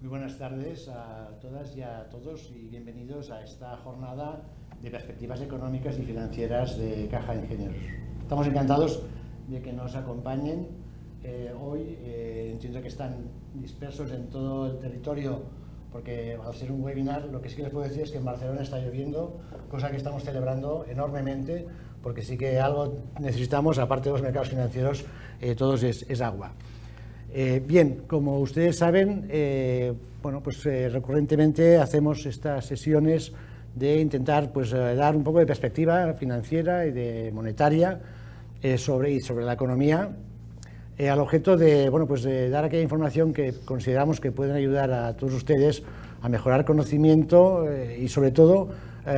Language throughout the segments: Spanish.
Muy buenas tardes a todas y a todos y bienvenidos a esta jornada de perspectivas económicas y financieras de Caja de Ingenieros. Estamos encantados de que nos acompañen hoy. Entiendo que están dispersos en todo el territorio porque al ser un webinar lo que sí que les puedo decir es que en Barcelona está lloviendo, cosa que estamos celebrando enormemente porque sí que algo necesitamos, aparte de los mercados financieros, todos es agua. Bien, como ustedes saben, recurrentemente hacemos estas sesiones de intentar dar un poco de perspectiva financiera y de monetaria sobre la economía, al objeto de dar aquella información que consideramos que pueden ayudar a todos ustedes a mejorar conocimiento y sobre todo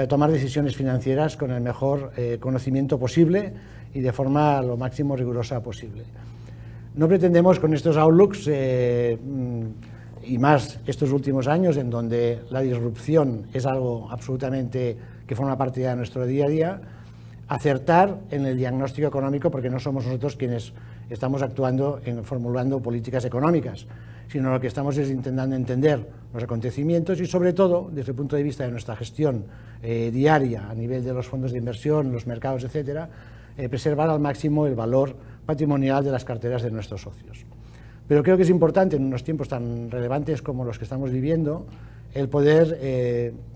tomar decisiones financieras con el mejor conocimiento posible y de forma lo máximo rigurosa posible. No pretendemos con estos outlooks, y más estos últimos años, en donde la disrupción es algo absolutamente que forma parte de nuestro día a día, acertar en el diagnóstico económico, porque no somos nosotros quienes estamos actuando formulando políticas económicas, sino lo que estamos es intentando entender los acontecimientos y, sobre todo, desde el punto de vista de nuestra gestión diaria a nivel de los fondos de inversión, los mercados, etcétera, preservar al máximo el valor patrimonial de las carteras de nuestros socios. Pero creo que es importante en unos tiempos tan relevantes como los que estamos viviendo el poder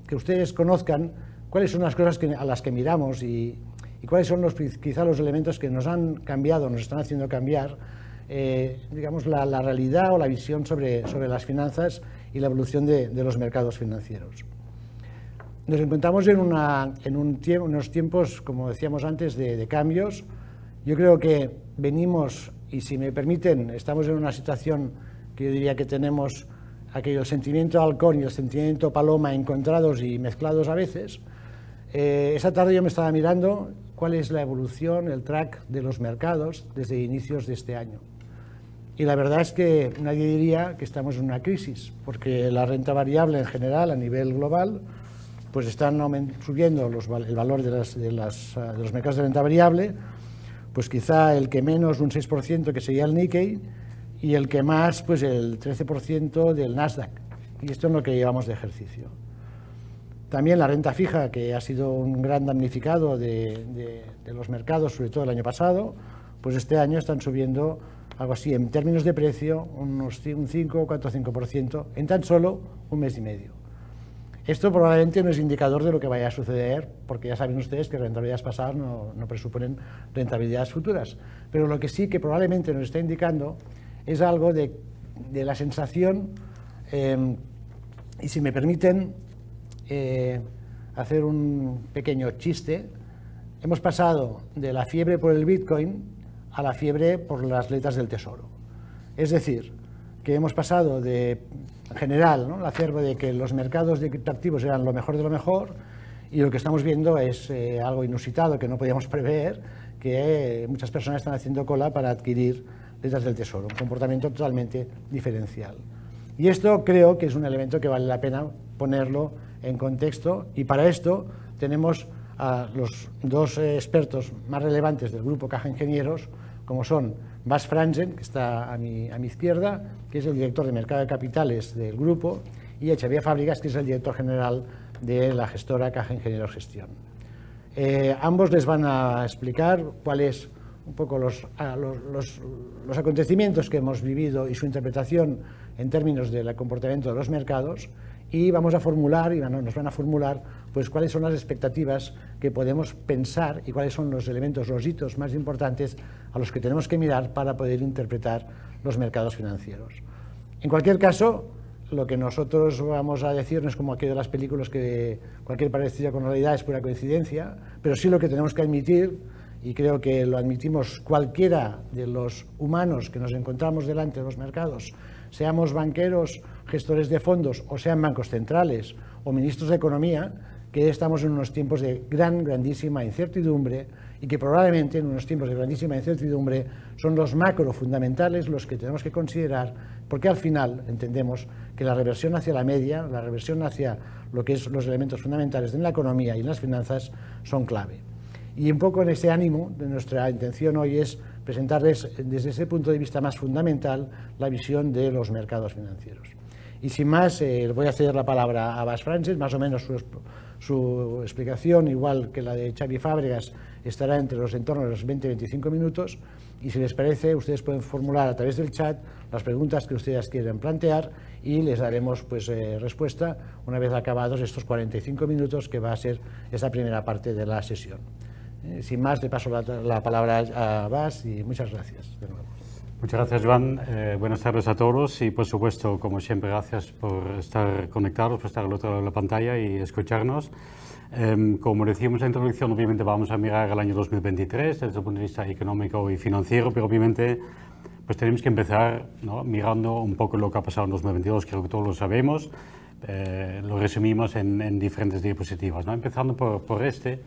que ustedes conozcan cuáles son las cosas a las que miramos y cuáles son quizá los elementos que nos han cambiado, nos están haciendo cambiar digamos la realidad o la visión sobre las finanzas y la evolución de los mercados financieros. Nos encontramos en unos tiempos, como decíamos antes, de cambios. Yo creo que venimos, y si me permiten, estamos en una situación que yo diría que tenemos el sentimiento halcón y el sentimiento paloma encontrados y mezclados a veces. Esa tarde yo me estaba mirando cuál es la evolución, el track de los mercados desde inicios de este año. Y la verdad es que nadie diría que estamos en una crisis, porque la renta variable en general a nivel global pues están subiendo el valor de los mercados de renta variable, pues quizá el que menos un 6% que sería el Nikkei y el que más pues el 13% del Nasdaq, y esto es lo que llevamos de ejercicio. También la renta fija, que ha sido un gran damnificado de los mercados, sobre todo el año pasado, pues este año están subiendo algo así en términos de precio un 5, 4 o 5% en tan solo un mes y medio. Esto probablemente no es indicador de lo que vaya a suceder, porque ya saben ustedes que rentabilidades pasadas no presuponen rentabilidades futuras. Pero lo que sí que probablemente nos está indicando es algo de la sensación, y si me permiten hacer un pequeño chiste, hemos pasado de la fiebre por el Bitcoin a la fiebre por las letras del Tesoro. Es decir, que hemos pasado de, en general, ¿no?, la fiebre de que los mercados de criptoactivos eran lo mejor de lo mejor, y lo que estamos viendo es algo inusitado que no podíamos prever, que muchas personas están haciendo cola para adquirir letras del Tesoro, un comportamiento totalmente diferencial. Y esto creo que es un elemento que vale la pena ponerlo en contexto, y para esto tenemos a los dos expertos más relevantes del grupo Caja Ingenieros, como son Bas Franzen, que está a mi izquierda, que es el director de Mercado de Capitales del grupo, y a Xavier Fábregas, que es el director general de la gestora Caja Ingenieros Gestión. Ambos les van a explicar cuáles un poco los acontecimientos que hemos vivido y su interpretación en términos del comportamiento de los mercados, y vamos a formular, nos van a formular pues cuáles son las expectativas que podemos pensar y cuáles son los elementos, los hitos más importantes a los que tenemos que mirar para poder interpretar los mercados financieros. En cualquier caso, lo que nosotros vamos a decir no es como aquello de las películas que cualquier parecido con la realidad es pura coincidencia, pero sí lo que tenemos que admitir, y creo que lo admitimos cualquiera de los humanos que nos encontramos delante de los mercados, seamos banqueros, gestores de fondos, o sean bancos centrales o ministros de Economía, que estamos en unos tiempos de grandísima incertidumbre, y que probablemente en unos tiempos de grandísima incertidumbre son los macro fundamentales los que tenemos que considerar, porque al final entendemos que la reversión hacia la media, la reversión hacia lo que son los elementos fundamentales de la economía y en las finanzas son clave. Y un poco en ese ánimo, de nuestra intención hoy es presentarles desde ese punto de vista más fundamental la visión de los mercados financieros. Y sin más, le voy a ceder la palabra a Bas Frances, más o menos su explicación, igual que la de Xavi Fábregas, estará entre los entornos de los 20-25 minutos, y si les parece, ustedes pueden formular a través del chat las preguntas que ustedes quieran plantear y les daremos pues, respuesta una vez acabados estos 45 minutos que va a ser esta primera parte de la sesión. Sin más, le paso la palabra a Bas y muchas gracias de nuevo. Muchas gracias, Joan. Buenas tardes a todos y, por supuesto, como siempre, gracias por estar conectados, por estar al otro lado de la pantalla y escucharnos. Como decíamos en la introducción, obviamente vamos a mirar el año 2023 desde el punto de vista económico y financiero, pero obviamente pues tenemos que empezar, ¿no?, mirando un poco lo que ha pasado en 2022, creo que todos lo sabemos, lo resumimos en diferentes diapositivas, ¿no? Empezando por este.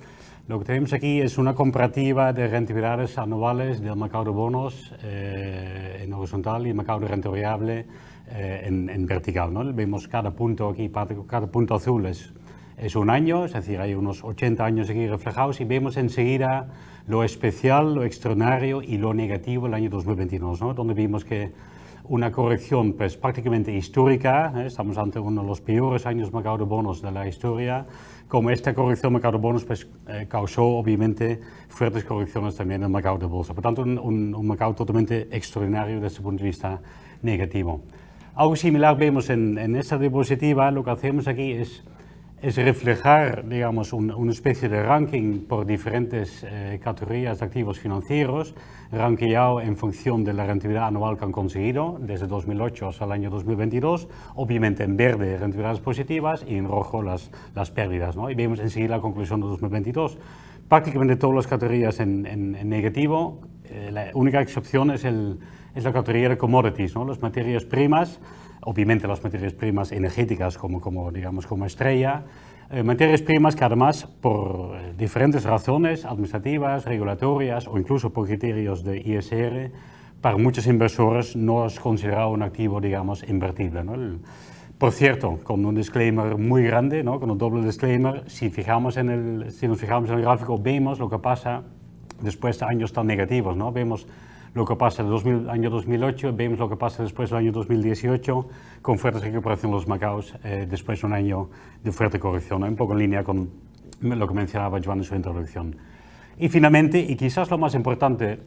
Lo que tenemos aquí es una comparativa de rentabilidades anuales del mercado de bonos en horizontal y el mercado de renta variable en vertical, ¿no? Vemos cada punto aquí, cada punto azul es un año, es decir, hay unos 80 años aquí reflejados y vemos enseguida lo especial, lo extraordinario y lo negativo el año 2022, ¿no? Donde vimos que una corrección pues, prácticamente histórica, estamos ante uno de los peores años del mercado de bonos de la historia, como esta corrección del mercado de bonos pues, causó obviamente fuertes correcciones también en el mercado de bolsa. Por tanto, un mercado totalmente extraordinario desde el punto de vista negativo. Algo similar vemos en esta diapositiva. Lo que hacemos aquí es reflejar, digamos, una especie de ranking por diferentes categorías de activos financieros, rankeado en función de la rentabilidad anual que han conseguido desde 2008 hasta el año 2022, obviamente en verde rentabilidades positivas y en rojo las pérdidas, ¿no? Y vemos enseguida la conclusión de 2022. Prácticamente todas las categorías en negativo, la única excepción es la categoría de commodities, ¿no? Las materias primas. Obviamente las materias primas energéticas digamos, como estrella, materias primas que además por diferentes razones administrativas, regulatorias o incluso por criterios de ISR, para muchos inversores no es considerado un activo, digamos, invertible, ¿no? Por cierto, con un disclaimer muy grande, ¿no?, con un doble disclaimer, si nos fijamos en el gráfico vemos lo que pasa después de años tan negativos, ¿no? Vemos lo que pasa en el año 2008, vemos lo que pasa después del año 2018, con fuertes recuperación de los mercados, después de un año de fuerte corrección, ¿no? Un poco en línea con lo que mencionaba Joan en su introducción. Y finalmente, y quizás lo más importante,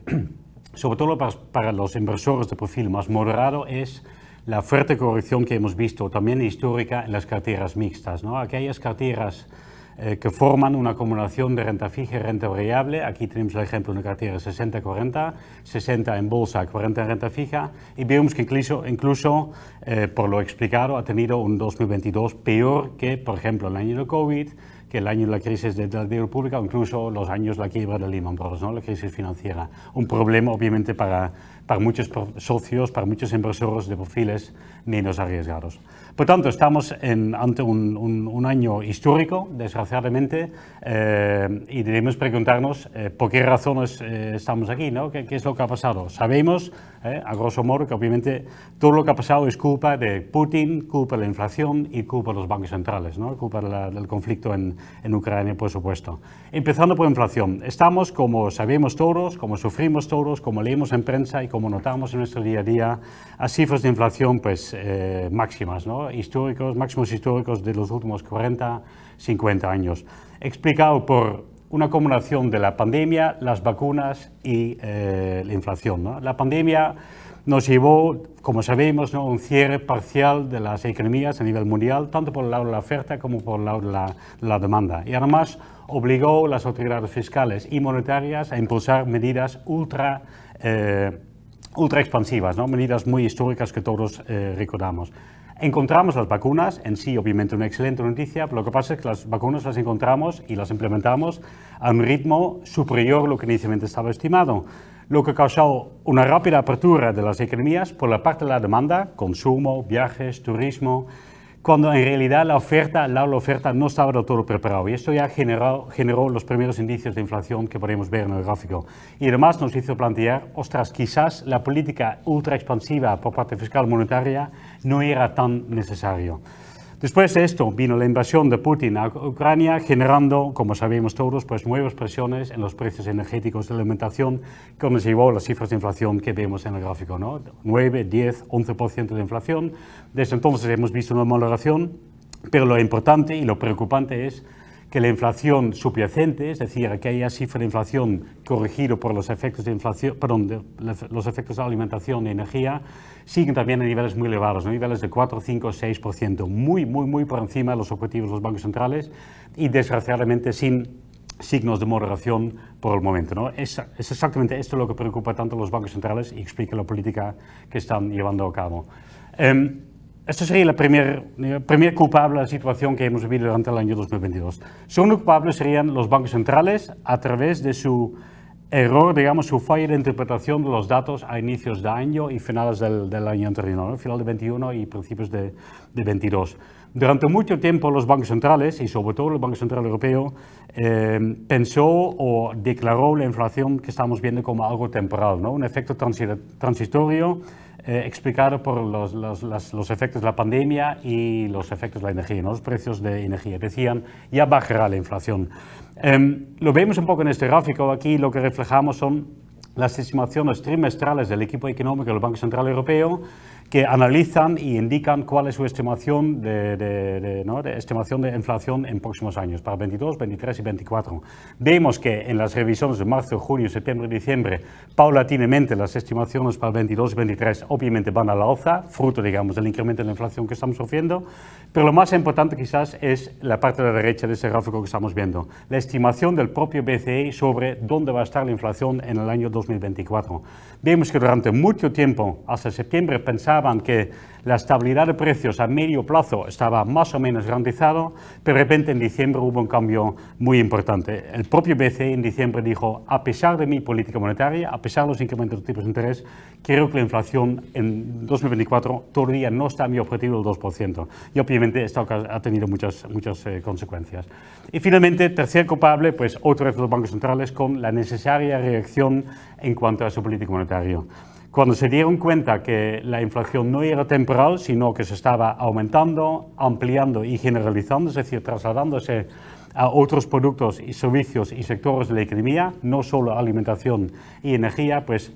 sobre todo para los inversores de perfil más moderado, es la fuerte corrección que hemos visto también histórica en las carteras mixtas, ¿no? Aquellas carteras que forman una combinación de renta fija y renta variable. Aquí tenemos el ejemplo de una cartera 60-40, 60 en bolsa, 40 en renta fija, y vemos que incluso por lo explicado, ha tenido un 2022 peor que, por ejemplo, el año de COVID, que el año de la crisis de la deuda pública, o incluso los años de la quiebra de Lehman Brothers, ¿no?, la crisis financiera. Un problema, obviamente, para muchos socios, para muchos inversores de perfiles menos arriesgados. Por tanto, estamos ante un año histórico, desgraciadamente, y debemos preguntarnos por qué razones estamos aquí, ¿no? ¿Qué es lo que ha pasado? Sabemos, a grosso modo, que obviamente todo lo que ha pasado es culpa de Putin, culpa de la inflación y culpa de los bancos centrales, ¿no?, culpa del conflicto en Ucrania, por supuesto. Empezando por inflación. Estamos, como sabemos todos, como sufrimos todos, como leemos en prensa y como notamos en nuestro día a día, a cifras de inflación pues, máximas, ¿no?, máximos históricos de los últimos 40, 50 años. Explicado por una combinación de la pandemia, las vacunas y la inflación, ¿no? La pandemia nos llevó, como sabemos, ¿no?, un cierre parcial de las economías a nivel mundial, tanto por el lado de la oferta como por el lado de la demanda. Y además obligó a las autoridades fiscales y monetarias a impulsar medidas ultra expansivas, ¿no?, medidas muy históricas que todos recordamos. Encontramos las vacunas, en sí obviamente una excelente noticia, pero lo que pasa es que las vacunas las encontramos y las implementamos a un ritmo superior a lo que inicialmente estaba estimado, lo que causó una rápida apertura de las economías por la parte de la demanda, consumo, viajes, turismo, cuando en realidad la oferta no estaba del todo preparada, y esto ya generó los primeros indicios de inflación que podemos ver en el gráfico. Y además nos hizo plantear, ostras, quizás la política ultra expansiva por parte fiscal monetaria no era tan necesario. Después de esto vino la invasión de Putin a Ucrania, generando, como sabemos todos, pues nuevas presiones en los precios energéticos de la alimentación, que nos llevó a las cifras de inflación que vemos en el gráfico, ¿no? 9, 10, 11% de inflación. Desde entonces hemos visto una moderación, pero lo importante y lo preocupante es que la inflación subyacente, es decir, aquella cifra de inflación corregido por los efectos de inflación, los efectos de alimentación y energía, siguen también a niveles muy elevados, ¿no? Niveles de 4, 5, 6%, muy por encima de los objetivos de los bancos centrales y desgraciadamente sin signos de moderación por el momento, ¿no? Es exactamente esto lo que preocupa tanto a los bancos centrales y explica la política que están llevando a cabo. Esto sería la primer culpable de la situación que hemos vivido durante el año 2022. Segundo culpable serían los bancos centrales a través de su error, digamos, su falla de interpretación de los datos a inicios de año y finales del año anterior, ¿no? Final de 21 y principios de 22. Durante mucho tiempo los bancos centrales, y sobre todo el Banco Central Europeo, pensó o declaró la inflación que estamos viendo como algo temporal, ¿no? Un efecto transitorio explicado por los efectos de la pandemia y los efectos de la energía, ¿no? Los precios de energía. Decían, ya bajará la inflación. Lo vemos un poco en este gráfico. Aquí lo que reflejamos son las estimaciones trimestrales del equipo económico del Banco Central Europeo, que analizan y indican cuál es su estimación estimación de inflación en próximos años, para 22, 23 y 24. Vemos que en las revisiones de marzo, junio, septiembre y diciembre, paulatinamente las estimaciones para 22 y 23 obviamente van a la alza, fruto, digamos, del incremento de la inflación que estamos sufriendo, pero lo más importante quizás es la parte de la derecha de ese gráfico que estamos viendo, la estimación del propio BCE sobre dónde va a estar la inflación en el año 2024. Vemos que durante mucho tiempo, hasta septiembre, pensaban que la estabilidad de precios a medio plazo estaba más o menos garantizado, pero de repente en diciembre hubo un cambio muy importante. El propio BCE en diciembre dijo, a pesar de mi política monetaria, a pesar de los incrementos de tipos de interés, creo que la inflación en 2024 todavía no está en mi objetivo del 2%. Y obviamente esto ha tenido muchas consecuencias. Y finalmente, tercer culpable, pues otra vez los bancos centrales con la necesaria reacción en cuanto a su política monetaria. Cuando se dieron cuenta que la inflación no era temporal, sino que se estaba aumentando, ampliando y generalizando, es decir, trasladándose a otros productos y servicios y sectores de la economía, no solo alimentación y energía, pues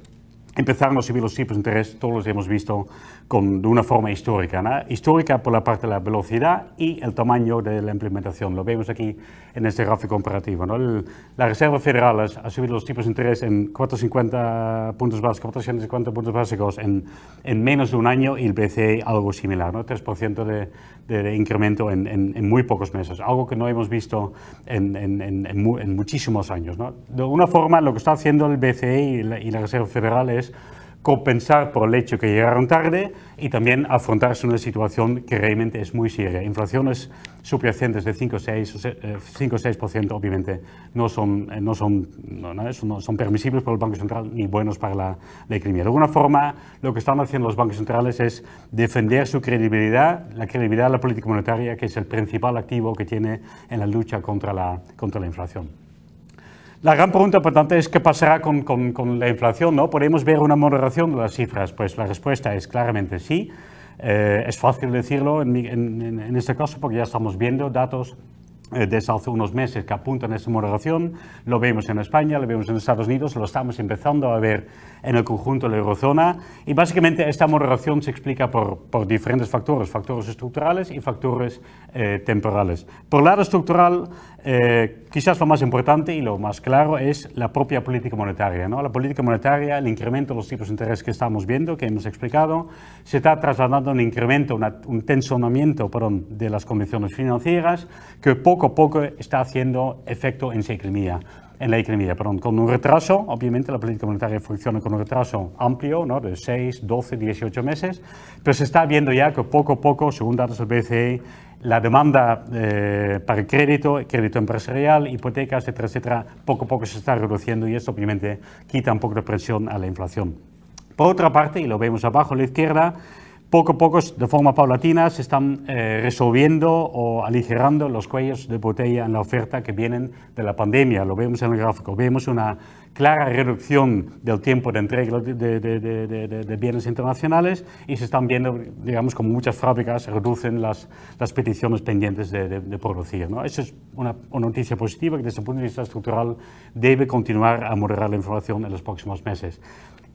empezaron a subir los tipos de interés, todos los hemos visto de una forma histórica, ¿no? Histórica por la parte de la velocidad y el tamaño de la implementación. Lo vemos aquí en este gráfico comparativo, ¿no? La Reserva Federal ha subido los tipos de interés en 450 puntos básicos en menos de un año y el BCE algo similar, ¿no? 3% de incremento en muy pocos meses, algo que no hemos visto en muchísimos años, ¿no? De alguna forma lo que está haciendo el BCE y la Reserva Federal es compensar por el hecho que llegaron tarde y también afrontarse una situación que realmente es muy seria. Inflaciones subyacentes de 5 o 6% obviamente no son permisibles por el Banco Central ni buenos para la economía. De alguna forma, lo que están haciendo los bancos centrales es defender su credibilidad, la credibilidad de la política monetaria, que es el principal activo que tiene en la lucha contra la inflación. La gran pregunta importante es qué pasará con la inflación, ¿no? ¿Podemos ver una moderación de las cifras? Pues la respuesta es claramente sí. Es fácil decirlo en este caso porque ya estamos viendo datos desde hace unos meses que apuntan a esa moderación. Lo vemos en España, lo vemos en Estados Unidos, lo estamos empezando a ver en el conjunto de la eurozona y básicamente esta moderación se explica por diferentes factores estructurales y factores temporales. Por el lado estructural, quizás lo más importante y lo más claro es la propia política monetaria, ¿no? La política monetaria, el incremento de los tipos de interés que estamos viendo, que hemos explicado, se está trasladando un incremento, un tensionamiento de las condiciones financieras que poco a poco está haciendo efecto en la economía, con un retraso. Obviamente la política monetaria funciona con un retraso amplio, ¿no? De 6, 12, 18 meses, pero se está viendo ya que poco a poco, según datos del BCE, la demanda para crédito empresarial, hipotecas, etcétera, poco a poco se está reduciendo y esto obviamente quita un poco de presión a la inflación. Por otra parte, y lo vemos abajo a la izquierda, poco a poco, de forma paulatina, se están resolviendo o aligerando los cuellos de botella en la oferta que vienen de la pandemia. Lo vemos en el gráfico. Vemos una clara reducción del tiempo de entrega de bienes internacionales y se están viendo, digamos, como muchas fábricas reducen las peticiones pendientes de producir, ¿no? Eso es una noticia positiva que desde el punto de vista estructural debe continuar a moderar la inflación en los próximos meses.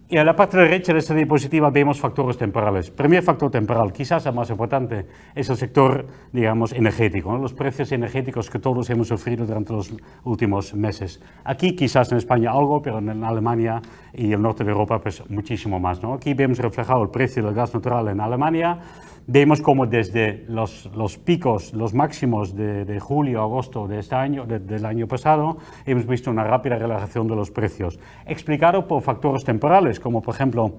Y en la parte derecha de esta diapositiva vemos factores temporales. Primer factor temporal, quizás el más importante, es el sector, digamos, energético, ¿no? Los precios energéticos que todos hemos sufrido durante los últimos meses. Aquí quizás en España algo, pero en Alemania y el norte de Europa pues muchísimo más, ¿no? Aquí vemos reflejado el precio del gas natural en Alemania. Vemos como desde los picos, los máximos de julio, agosto de este año, del año pasado, hemos visto una rápida relajación de los precios, explicado por factores temporales, como por ejemplo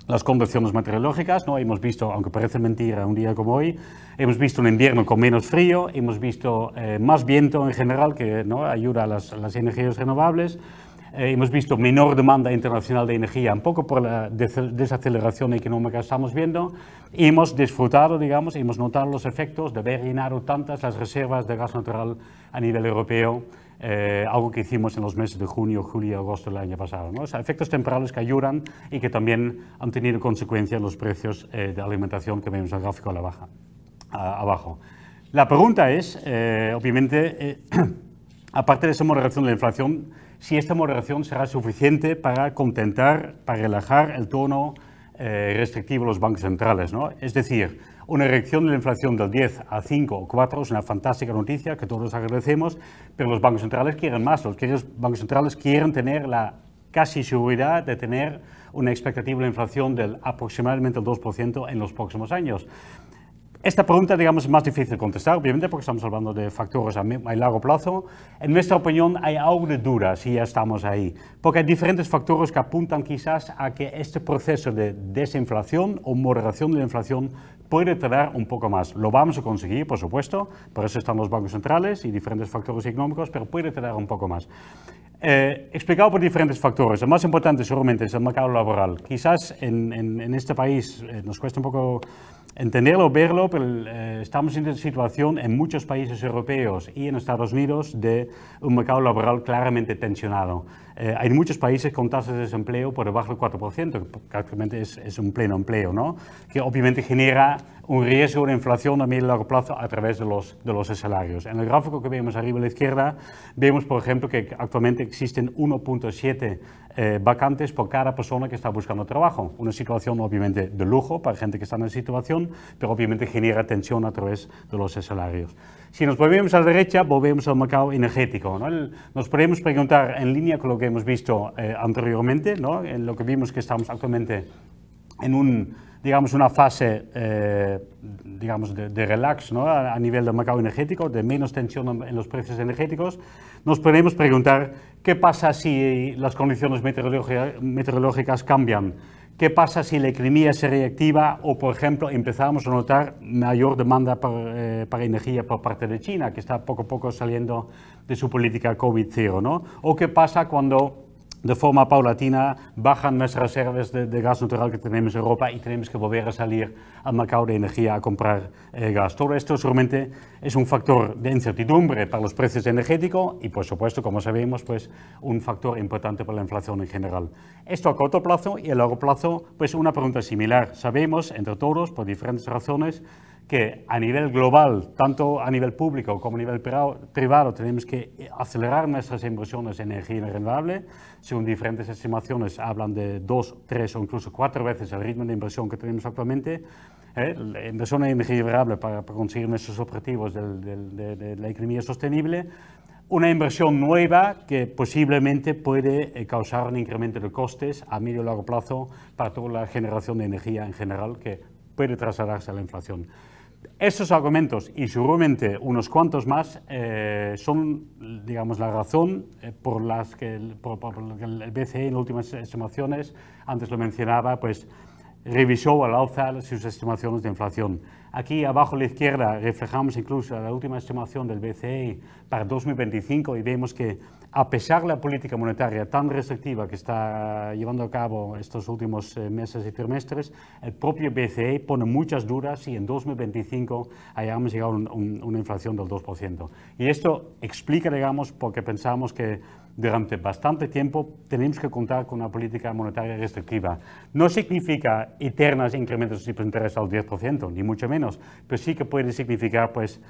las condiciones meteorológicas, ¿no? Hemos visto, aunque parece mentira, un día como hoy, hemos visto un invierno con menos frío, hemos visto más viento en general, que, ¿no?, ayuda a las energías renovables. Hemos visto menor demanda internacional de energía, un poco por la desaceleración económica que estamos viendo, y hemos disfrutado, digamos, hemos notado los efectos de haber llenado tantas las reservas de gas natural a nivel europeo, algo que hicimos en los meses de junio, julio y agosto del año pasado, ¿no? O sea, efectos temporales que ayudan y que también han tenido consecuencias en los precios de alimentación que vemos en el gráfico a la baja, abajo. La pregunta es, obviamente, aparte de esa moderación de la inflación, si esta moderación será suficiente para contentar, para relajar el tono restrictivo de los bancos centrales, ¿no? Es decir, una reacción de la inflación del 10 a 5 o 4 es una fantástica noticia que todos agradecemos, pero los bancos centrales quieren más. Los bancos centrales quieren tener la casi seguridad de tener una expectativa de inflación del aproximadamente el 2% en los próximos años. Esta pregunta, digamos, es más difícil de contestar, obviamente, porque estamos hablando de factores a largo plazo. En nuestra opinión, hay algo de duda si ya estamos ahí, porque hay diferentes factores que apuntan quizás a que este proceso de desinflación o moderación de la inflación puede tardar un poco más. Lo vamos a conseguir, por supuesto, por eso están los bancos centrales y diferentes factores económicos, pero puede tardar un poco más. Explicado por diferentes factores. El más importante seguramente es el mercado laboral. Quizás en este país nos cuesta un poco entenderlo, verlo, pero estamos en una situación en muchos países europeos y en Estados Unidos de un mercado laboral claramente tensionado. Hay muchos países con tasas de desempleo por debajo del 4%, que prácticamente es un pleno empleo, ¿no? Que obviamente genera un riesgo de inflación a medio y largo plazo a través de los salarios. En el gráfico que vemos arriba a la izquierda, vemos, por ejemplo, que actualmente existen 1.7 vacantes por cada persona que está buscando trabajo. Una situación obviamente de lujo para gente que está en esa situación, pero obviamente genera tensión a través de los salarios. Si nos volvemos a la derecha, volvemos al mercado energético, ¿no? Nos podemos preguntar en línea con lo que hemos visto anteriormente, ¿no? En lo que vimos que estamos actualmente en digamos, una fase digamos de relax, ¿no? A nivel del mercado energético, de menos tensión en los precios energéticos. Nos podemos preguntar qué pasa si las condiciones meteorológicas cambian. ¿Qué pasa si la economía se reactiva o, por ejemplo, empezamos a notar mayor demanda para energía por parte de China, que está poco a poco saliendo de su política COVID-0, ¿no? O qué pasa cuando de forma paulatina bajan nuestras reservas de gas natural que tenemos en Europa y tenemos que volver a salir al mercado de energía a comprar gas. Todo esto seguramente es un factor de incertidumbre para los precios energéticos y, por supuesto, como sabemos, pues un factor importante para la inflación en general. Esto a corto plazo y a largo plazo, pues una pregunta similar. Sabemos, entre todos, por diferentes razones, que a nivel global, tanto a nivel público como a nivel privado, tenemos que acelerar nuestras inversiones en energía renovable. Según diferentes estimaciones, hablan de 2, 3 o incluso 4 veces el ritmo de inversión que tenemos actualmente. La inversión en energía renovable para conseguir nuestros objetivos de la economía sostenible. Una inversión nueva que posiblemente puede causar un incremento de costes a medio y largo plazo para toda la generación de energía en general, que puede trasladarse a la inflación. Estos argumentos y seguramente unos cuantos más son, digamos, la razón por las que el BCE en las últimas estimaciones, antes lo mencionaba, pues revisó al alza sus estimaciones de inflación. Aquí abajo a la izquierda reflejamos incluso la última estimación del BCE para 2025 y vemos que a pesar de la política monetaria tan restrictiva que está llevando a cabo estos últimos meses y trimestres, el propio BCE pone muchas dudas si en 2025 hayamos llegado a una inflación del 2%. Y esto explica, digamos, porque pensamos que durante bastante tiempo tenemos que contar con una política monetaria restrictiva. No significa eternos incrementos de tipos de interés al 10%, ni mucho menos, pero sí que puede significar pues,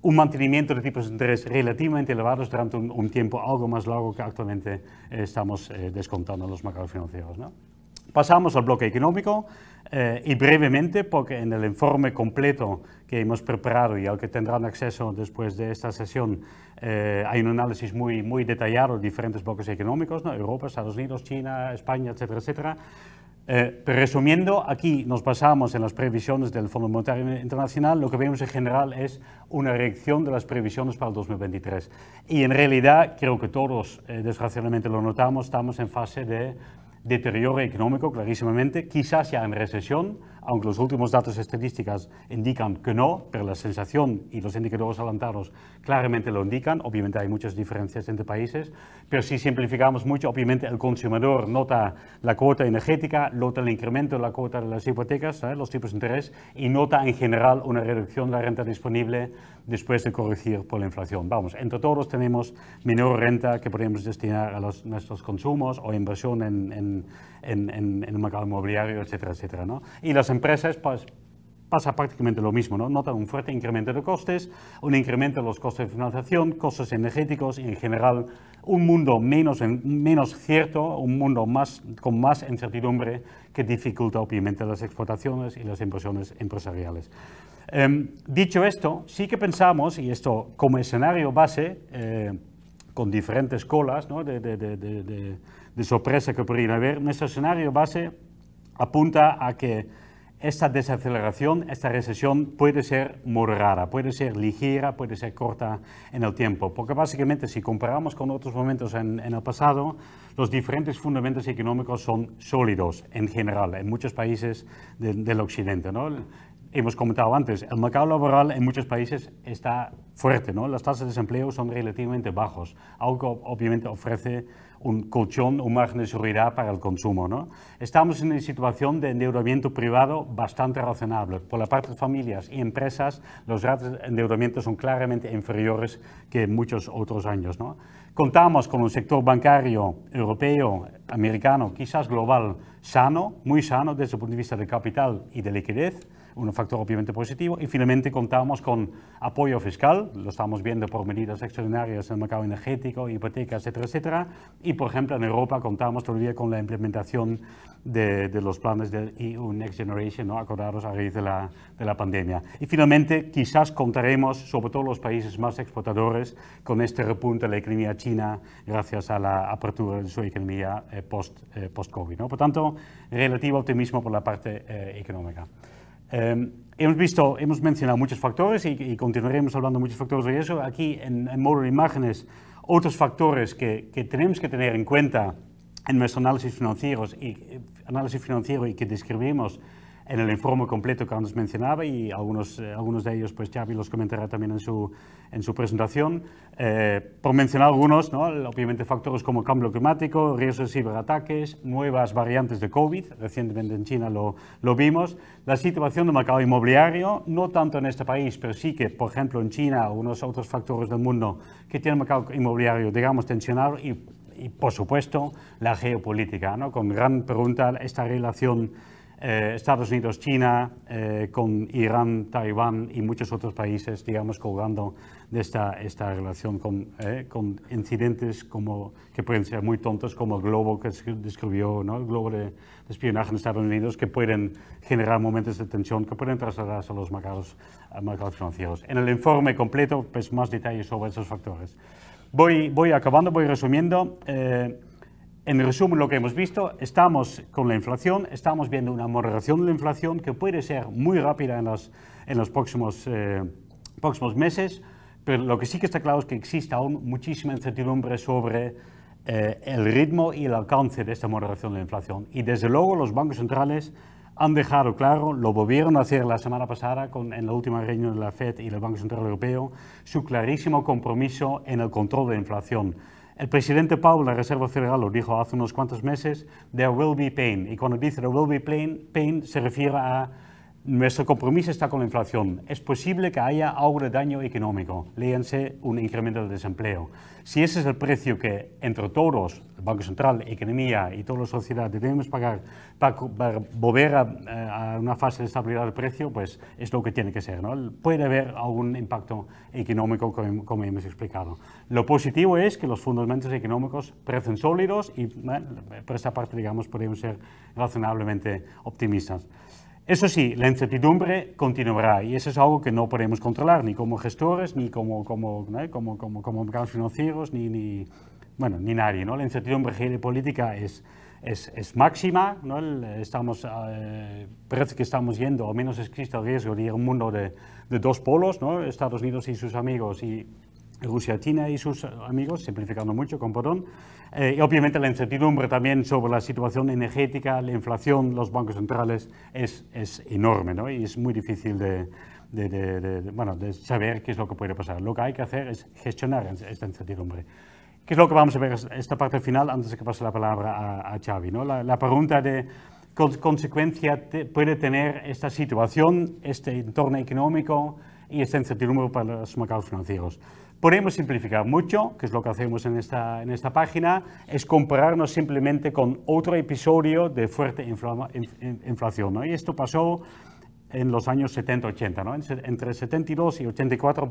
un mantenimiento de tipos de interés relativamente elevados durante un tiempo algo más largo que actualmente estamos descontando en los mercados financieros, ¿no? Pasamos al bloque económico y brevemente, porque en el informe completo que hemos preparado y al que tendrán acceso después de esta sesión, hay un análisis muy detallado de diferentes bloques económicos, ¿no? Europa, Estados Unidos, China, España, etcétera, etcétera. Pero resumiendo, aquí nos basamos en las previsiones del Fondo Monetario Internacional. Lo que vemos en general es una reacción de las previsiones para el 2023. Y en realidad, creo que todos desgraciadamente lo notamos, estamos en fase de deterioro económico, clarísimamente, quizás ya en recesión, aunque los últimos datos estadísticos indican que no, pero la sensación y los indicadores adelantados claramente lo indican. Obviamente hay muchas diferencias entre países, pero si simplificamos mucho, obviamente el consumidor nota la cuota energética, nota el incremento de la cuota de las hipotecas, los tipos de interés, y nota en general una reducción de la renta disponible después de corregir por la inflación. Vamos, entre todos tenemos menor renta que podemos destinar a nuestros consumos o inversión en el mercado inmobiliario, etcétera, etcétera, ¿no? Y las empresas, pues, pasa prácticamente lo mismo, ¿no? Notan un fuerte incremento de costes, un incremento de los costes de financiación, costes energéticos y en general un mundo menos cierto, un mundo con más incertidumbre que dificulta obviamente las exportaciones y las inversiones empresariales. Dicho esto, sí que pensamos, y esto como escenario base, con diferentes colas, ¿no? de sorpresa que podría haber, nuestro escenario base apunta a que esta desaceleración, esta recesión puede ser moderada, puede ser ligera, puede ser corta en el tiempo, porque básicamente si comparamos con otros momentos en el pasado, los diferentes fundamentos económicos son sólidos en general, en muchos países del occidente, ¿no? Hemos comentado antes, el mercado laboral en muchos países está fuerte, ¿no? Las tasas de desempleo son relativamente bajos, algo que obviamente ofrece un colchón, un margen de seguridad para el consumo, ¿no? Estamos en una situación de endeudamiento privado bastante razonable. Por la parte de familias y empresas, los ratos de endeudamiento son claramente inferiores que en muchos otros años, ¿no? Contamos con un sector bancario europeo, americano, quizás global, sano, muy sano desde el punto de vista de capital y de liquidez, un factor obviamente positivo, y finalmente contamos con apoyo fiscal, lo estamos viendo por medidas extraordinarias en el mercado energético, hipotecas, etcétera, etcétera, y por ejemplo en Europa contamos todavía con la implementación de los planes del EU Next Generation, ¿no? Acordados a raíz de la pandemia. Y finalmente quizás contaremos, sobre todo los países más exportadores, con este repunte de la economía china gracias a la apertura de su economía post-COVID, ¿no? Por tanto, relativo optimismo por la parte económica. Hemos mencionado muchos factores y continuaremos hablando de muchos factores de eso. Aquí en modo de imágenes, otros factores que tenemos que tener en cuenta en nuestro análisis financiero y que describimos en el informe completo que antes mencionaba, y algunos de ellos pues Xavi los comentará también en su presentación. Por mencionar algunos, ¿no? Obviamente factores como cambio climático, riesgos de ciberataques, nuevas variantes de COVID, recientemente en China lo vimos, la situación del mercado inmobiliario, no tanto en este país, pero sí que, por ejemplo, en China o unos otros factores del mundo que tienen el mercado inmobiliario, digamos, tensionado, y por supuesto, la geopolítica, ¿no? Con gran pregunta esta relación Estados Unidos, China, con Irán, Taiwán y muchos otros países, digamos, colgando de esta relación con incidentes que pueden ser muy tontos, como el globo que describió, ¿no? El globo de espionaje en Estados Unidos, que pueden generar momentos de tensión que pueden trasladarse a los mercados financieros. En el informe completo, pues más detalles sobre esos factores. Voy acabando, voy resumiendo. En resumen, lo que hemos visto, estamos con la inflación, estamos viendo una moderación de la inflación que puede ser muy rápida en los próximos meses, pero lo que sí que está claro es que existe aún muchísima incertidumbre sobre el ritmo y el alcance de esta moderación de la inflación. Y desde luego los bancos centrales han dejado claro, lo volvieron a hacer la semana pasada en la última reunión de la FED y el Banco Central Europeo, su clarísimo compromiso en el control de la inflación. El presidente Powell de la Reserva Federal lo dijo hace unos cuantos meses, there will be pain. Y cuando dice there will be pain se refiere a nuestro compromiso está con la inflación. Es posible que haya algo de daño económico, léanse un incremento del desempleo. Si ese es el precio que entre todos, el Banco Central, economía y toda la sociedad debemos pagar para volver a una fase de estabilidad del precio, pues es lo que tiene que ser, ¿no? Puede haber algún impacto económico como hemos explicado. Lo positivo es que los fundamentos económicos parecen sólidos y por esta parte, digamos, podemos ser razonablemente optimistas. Eso sí, la incertidumbre continuará y eso es algo que no podemos controlar, ni como gestores, ni como mercados financieros, ni nadie, ¿no? La incertidumbre geopolítica es máxima, ¿no? Parece que estamos yendo, al menos existe el riesgo de ir a un mundo de dos polos, ¿no? Estados Unidos y sus amigos y Rusia, China y sus amigos, simplificando mucho, con perdón. Y obviamente la incertidumbre también sobre la situación energética, la inflación, los bancos centrales es enorme, ¿no? Y es muy difícil de saber qué es lo que puede pasar. Lo que hay que hacer es gestionar esta incertidumbre. ¿Qué es lo que vamos a ver esta parte final antes de que pase la palabra a Xavi, ¿no? La pregunta de qué consecuencia puede tener esta situación, este entorno económico y esta incertidumbre para los mercados financieros. Podemos simplificar mucho, que es lo que hacemos en esta página, es compararnos simplemente con otro episodio de fuerte inflación, ¿no? Y esto pasó en los años 70-80, ¿no? Entre 72 y 84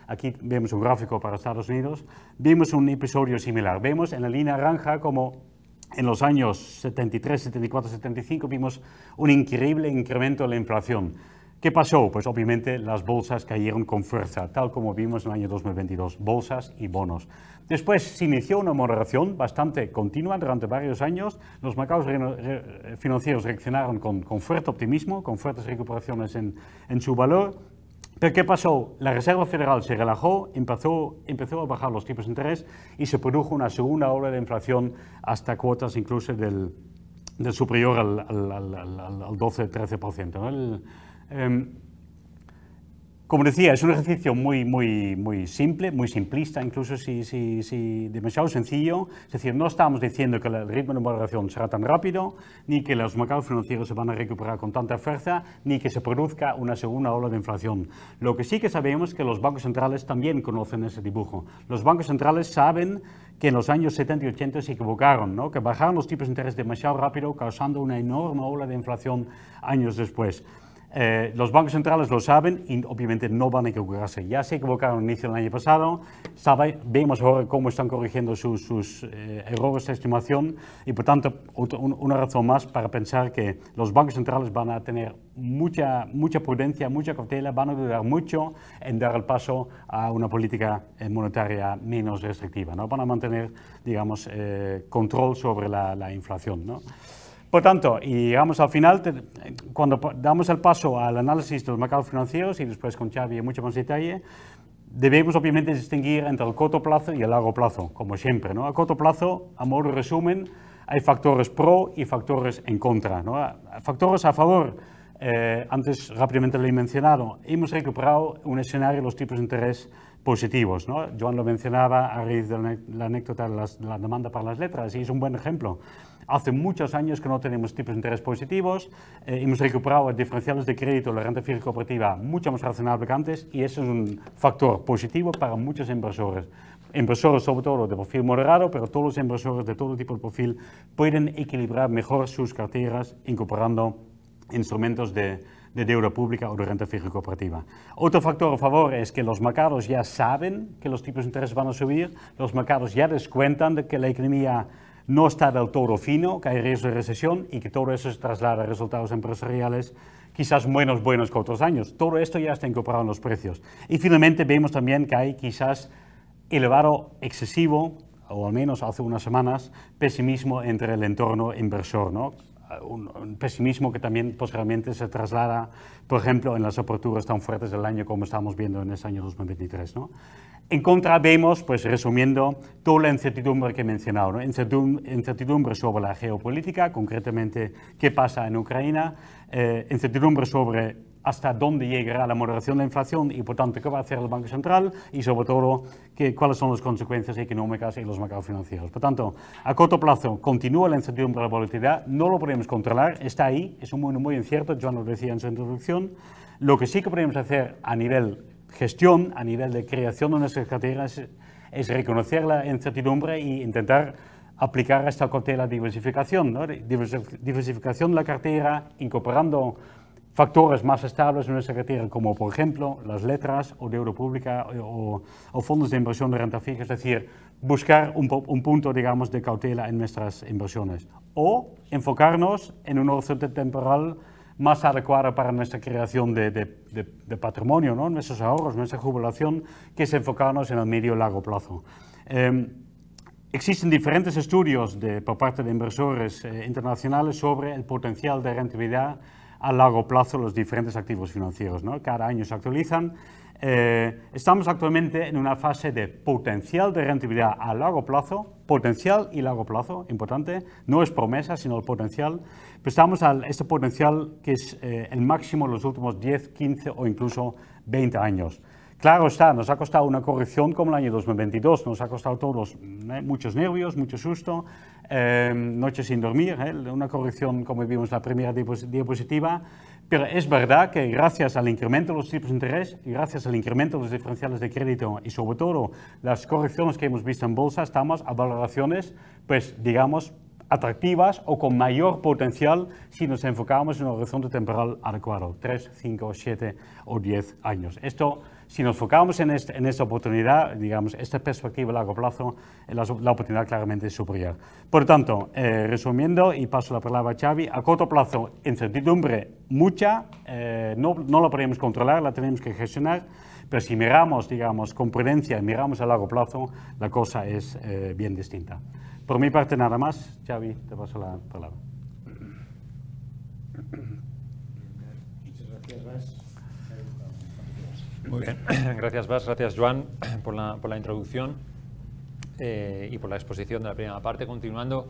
aquí vemos un gráfico para Estados Unidos, vimos un episodio similar. Vemos en la línea naranja como en los años 73, 74, 75 vimos un increíble incremento de la inflación. ¿Qué pasó? Pues obviamente las bolsas cayeron con fuerza, tal como vimos en el año 2022, bolsas y bonos. Después se inició una moderación bastante continua durante varios años. Los mercados financieros reaccionaron con fuerte optimismo, con fuertes recuperaciones en su valor. Pero ¿qué pasó? La Reserva Federal se relajó, empezó a bajar los tipos de interés y se produjo una segunda ola de inflación hasta cuotas incluso del superior al 12-13%, ¿no? Como decía, es un ejercicio muy simple, muy simplista, incluso si demasiado sencillo. Es decir, no estamos diciendo que el ritmo de moderación será tan rápido, ni que los mercados financieros se van a recuperar con tanta fuerza, ni que se produzca una segunda ola de inflación. Lo que sí que sabemos es que los bancos centrales también conocen ese dibujo. Los bancos centrales saben que en los años 70 y 80 se equivocaron, ¿no? Que bajaron los tipos de interés demasiado rápido, causando una enorme ola de inflación años después. Los bancos centrales lo saben y obviamente no van a equivocarse. Ya se equivocaron al inicio del año pasado, vemos ahora cómo están corrigiendo sus errores de estimación y por tanto una razón más para pensar que los bancos centrales van a tener mucha prudencia, mucha cautela, van a dudar mucho en dar el paso a una política monetaria menos restrictiva, ¿no? Van a mantener, digamos, control sobre la inflación, ¿no? Por tanto, y llegamos al final, cuando damos el paso al análisis de los mercados financieros y después con Xavi en mucho más detalle, debemos obviamente distinguir entre el corto plazo y el largo plazo, como siempre, ¿no? A corto plazo, a modo de resumen, hay factores pro y factores en contra, ¿no? Factores a favor, antes rápidamente lo he mencionado, hemos recuperado un escenario de los tipos de interés positivos, ¿no? Joan lo mencionaba a raíz de la anécdota de la demanda para las letras y es un buen ejemplo. Hace muchos años que no tenemos tipos de interés positivos, hemos recuperado diferenciales de crédito, la renta fija cooperativa mucho más razonable que antes y eso es un factor positivo para muchos inversores. Inversores sobre todo de perfil moderado, pero todos los inversores de todo tipo de perfil pueden equilibrar mejor sus carteras incorporando instrumentos de deuda pública o de renta fija cooperativa. Otro factor a favor es que los mercados ya saben que los tipos de interés van a subir, los mercados ya descuentan de que la economía no está del todo fino, que hay riesgo de recesión y que todo eso se traslada a resultados empresariales quizás menos buenos que otros años. Todo esto ya está incorporado en los precios. Y finalmente vemos también que hay quizás elevado excesivo, o al menos hace unas semanas, pesimismo entre el entorno inversor, ¿no? un pesimismo que también posiblemente se traslada, por ejemplo, en las aperturas tan fuertes del año como estamos viendo en este año 2023, ¿no? En contra vemos, pues resumiendo, toda la incertidumbre que he mencionado, ¿no? Incertidumbre sobre la geopolítica, concretamente qué pasa en Ucrania, incertidumbre sobre hasta dónde llegará la moderación de la inflación y, por tanto, qué va a hacer el Banco Central y, sobre todo, cuáles son las consecuencias económicas en los mercados financieros. Por tanto, a corto plazo continúa la incertidumbre de la volatilidad, no lo podemos controlar, está ahí, es un mundo muy incierto, Joan lo decía en su introducción. Lo que sí que podemos hacer a nivel gestión, a nivel de creación de nuestras carteras, es reconocer la incertidumbre e intentar aplicar esta cautela diversificación, ¿no? Diversificación de la cartera, incorporando factores más estables en nuestra cartera, como por ejemplo las letras o deuda pública o fondos de inversión de renta fija, es decir, buscar un punto, digamos, de cautela en nuestras inversiones. O enfocarnos en un horizonte temporal más adecuado para nuestra creación de patrimonio, ¿no? Nuestros ahorros, nuestra jubilación, que es enfocarnos en el medio y largo plazo. Existen diferentes estudios por parte de inversores internacionales sobre el potencial de rentabilidad a largo plazo los diferentes activos financieros, ¿no? Cada año se actualizan. Estamos actualmente en una fase de potencial de rentabilidad a largo plazo, potencial y largo plazo, importante, no es promesa, sino el potencial. Pero estamos a este potencial que es el máximo en los últimos 10, 15 o incluso 20 años. Claro está, nos ha costado una corrección como el año 2022, nos ha costado a todos muchos nervios, mucho susto, noches sin dormir, una corrección como vimos en la primera diapositiva, pero es verdad que gracias al incremento de los tipos de interés y gracias al incremento de los diferenciales de crédito y sobre todo las correcciones que hemos visto en bolsa, estamos a valoraciones, pues digamos, atractivas o con mayor potencial si nos enfocamos en un horizonte temporal adecuado, 3, 5, 7 o 10 años. Esto, si nos enfocamos en esta oportunidad, digamos, esta perspectiva a largo plazo, la oportunidad claramente es superior. Por tanto, resumiendo, y paso la palabra a Xavi, a corto plazo, incertidumbre mucha, no la podemos controlar, la tenemos que gestionar, pero si miramos, digamos, con prudencia, miramos a largo plazo, la cosa es bien distinta. Por mi parte nada más, Xavi, te paso la palabra. Muchas gracias, Bas. Muy bien, gracias Bas, gracias Joan por la introducción y por la exposición de la primera parte. Continuando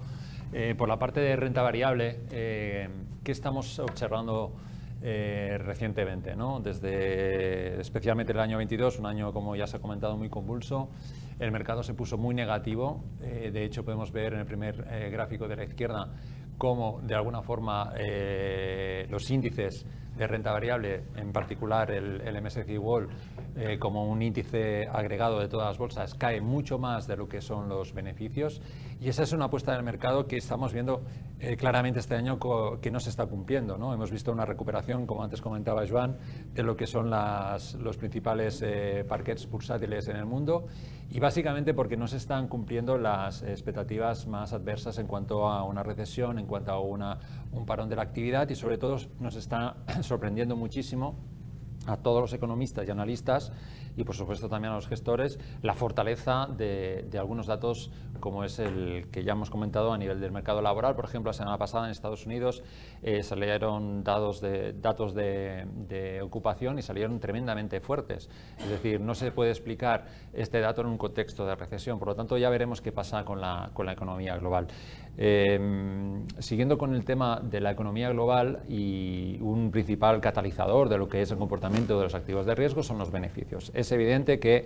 por la parte de renta variable, ¿qué estamos observando recientemente, ¿no? Desde especialmente el año 22, un año, como ya se ha comentado, muy convulso. El mercado se puso muy negativo, de hecho podemos ver en el primer gráfico de la izquierda cómo de alguna forma los índices de renta variable, en particular el MSCI World, como un índice agregado de todas las bolsas, cae mucho más de lo que son los beneficios, y esa es una apuesta del mercado que estamos viendo claramente este año que no se está cumpliendo, ¿no? Hemos visto una recuperación, como antes comentaba Joan, de lo que son los principales parquets bursátiles en el mundo, y básicamente porque no se están cumpliendo las expectativas más adversas en cuanto a una recesión, en cuanto a un parón de la actividad, y sobre todo nos está sorprendiendo muchísimo a todos los economistas y analistas y por supuesto también a los gestores la fortaleza de algunos datos como es el que ya hemos comentado a nivel del mercado laboral. Por ejemplo, la semana pasada en Estados Unidos salieron datos de ocupación y salieron tremendamente fuertes. Es decir, no se puede explicar este dato en un contexto de recesión. Por lo tanto, ya veremos qué pasa con la economía global. Siguiendo con el tema de la economía global, y un principal catalizador de lo que es el comportamiento de los activos de riesgo son los beneficios. Es evidente que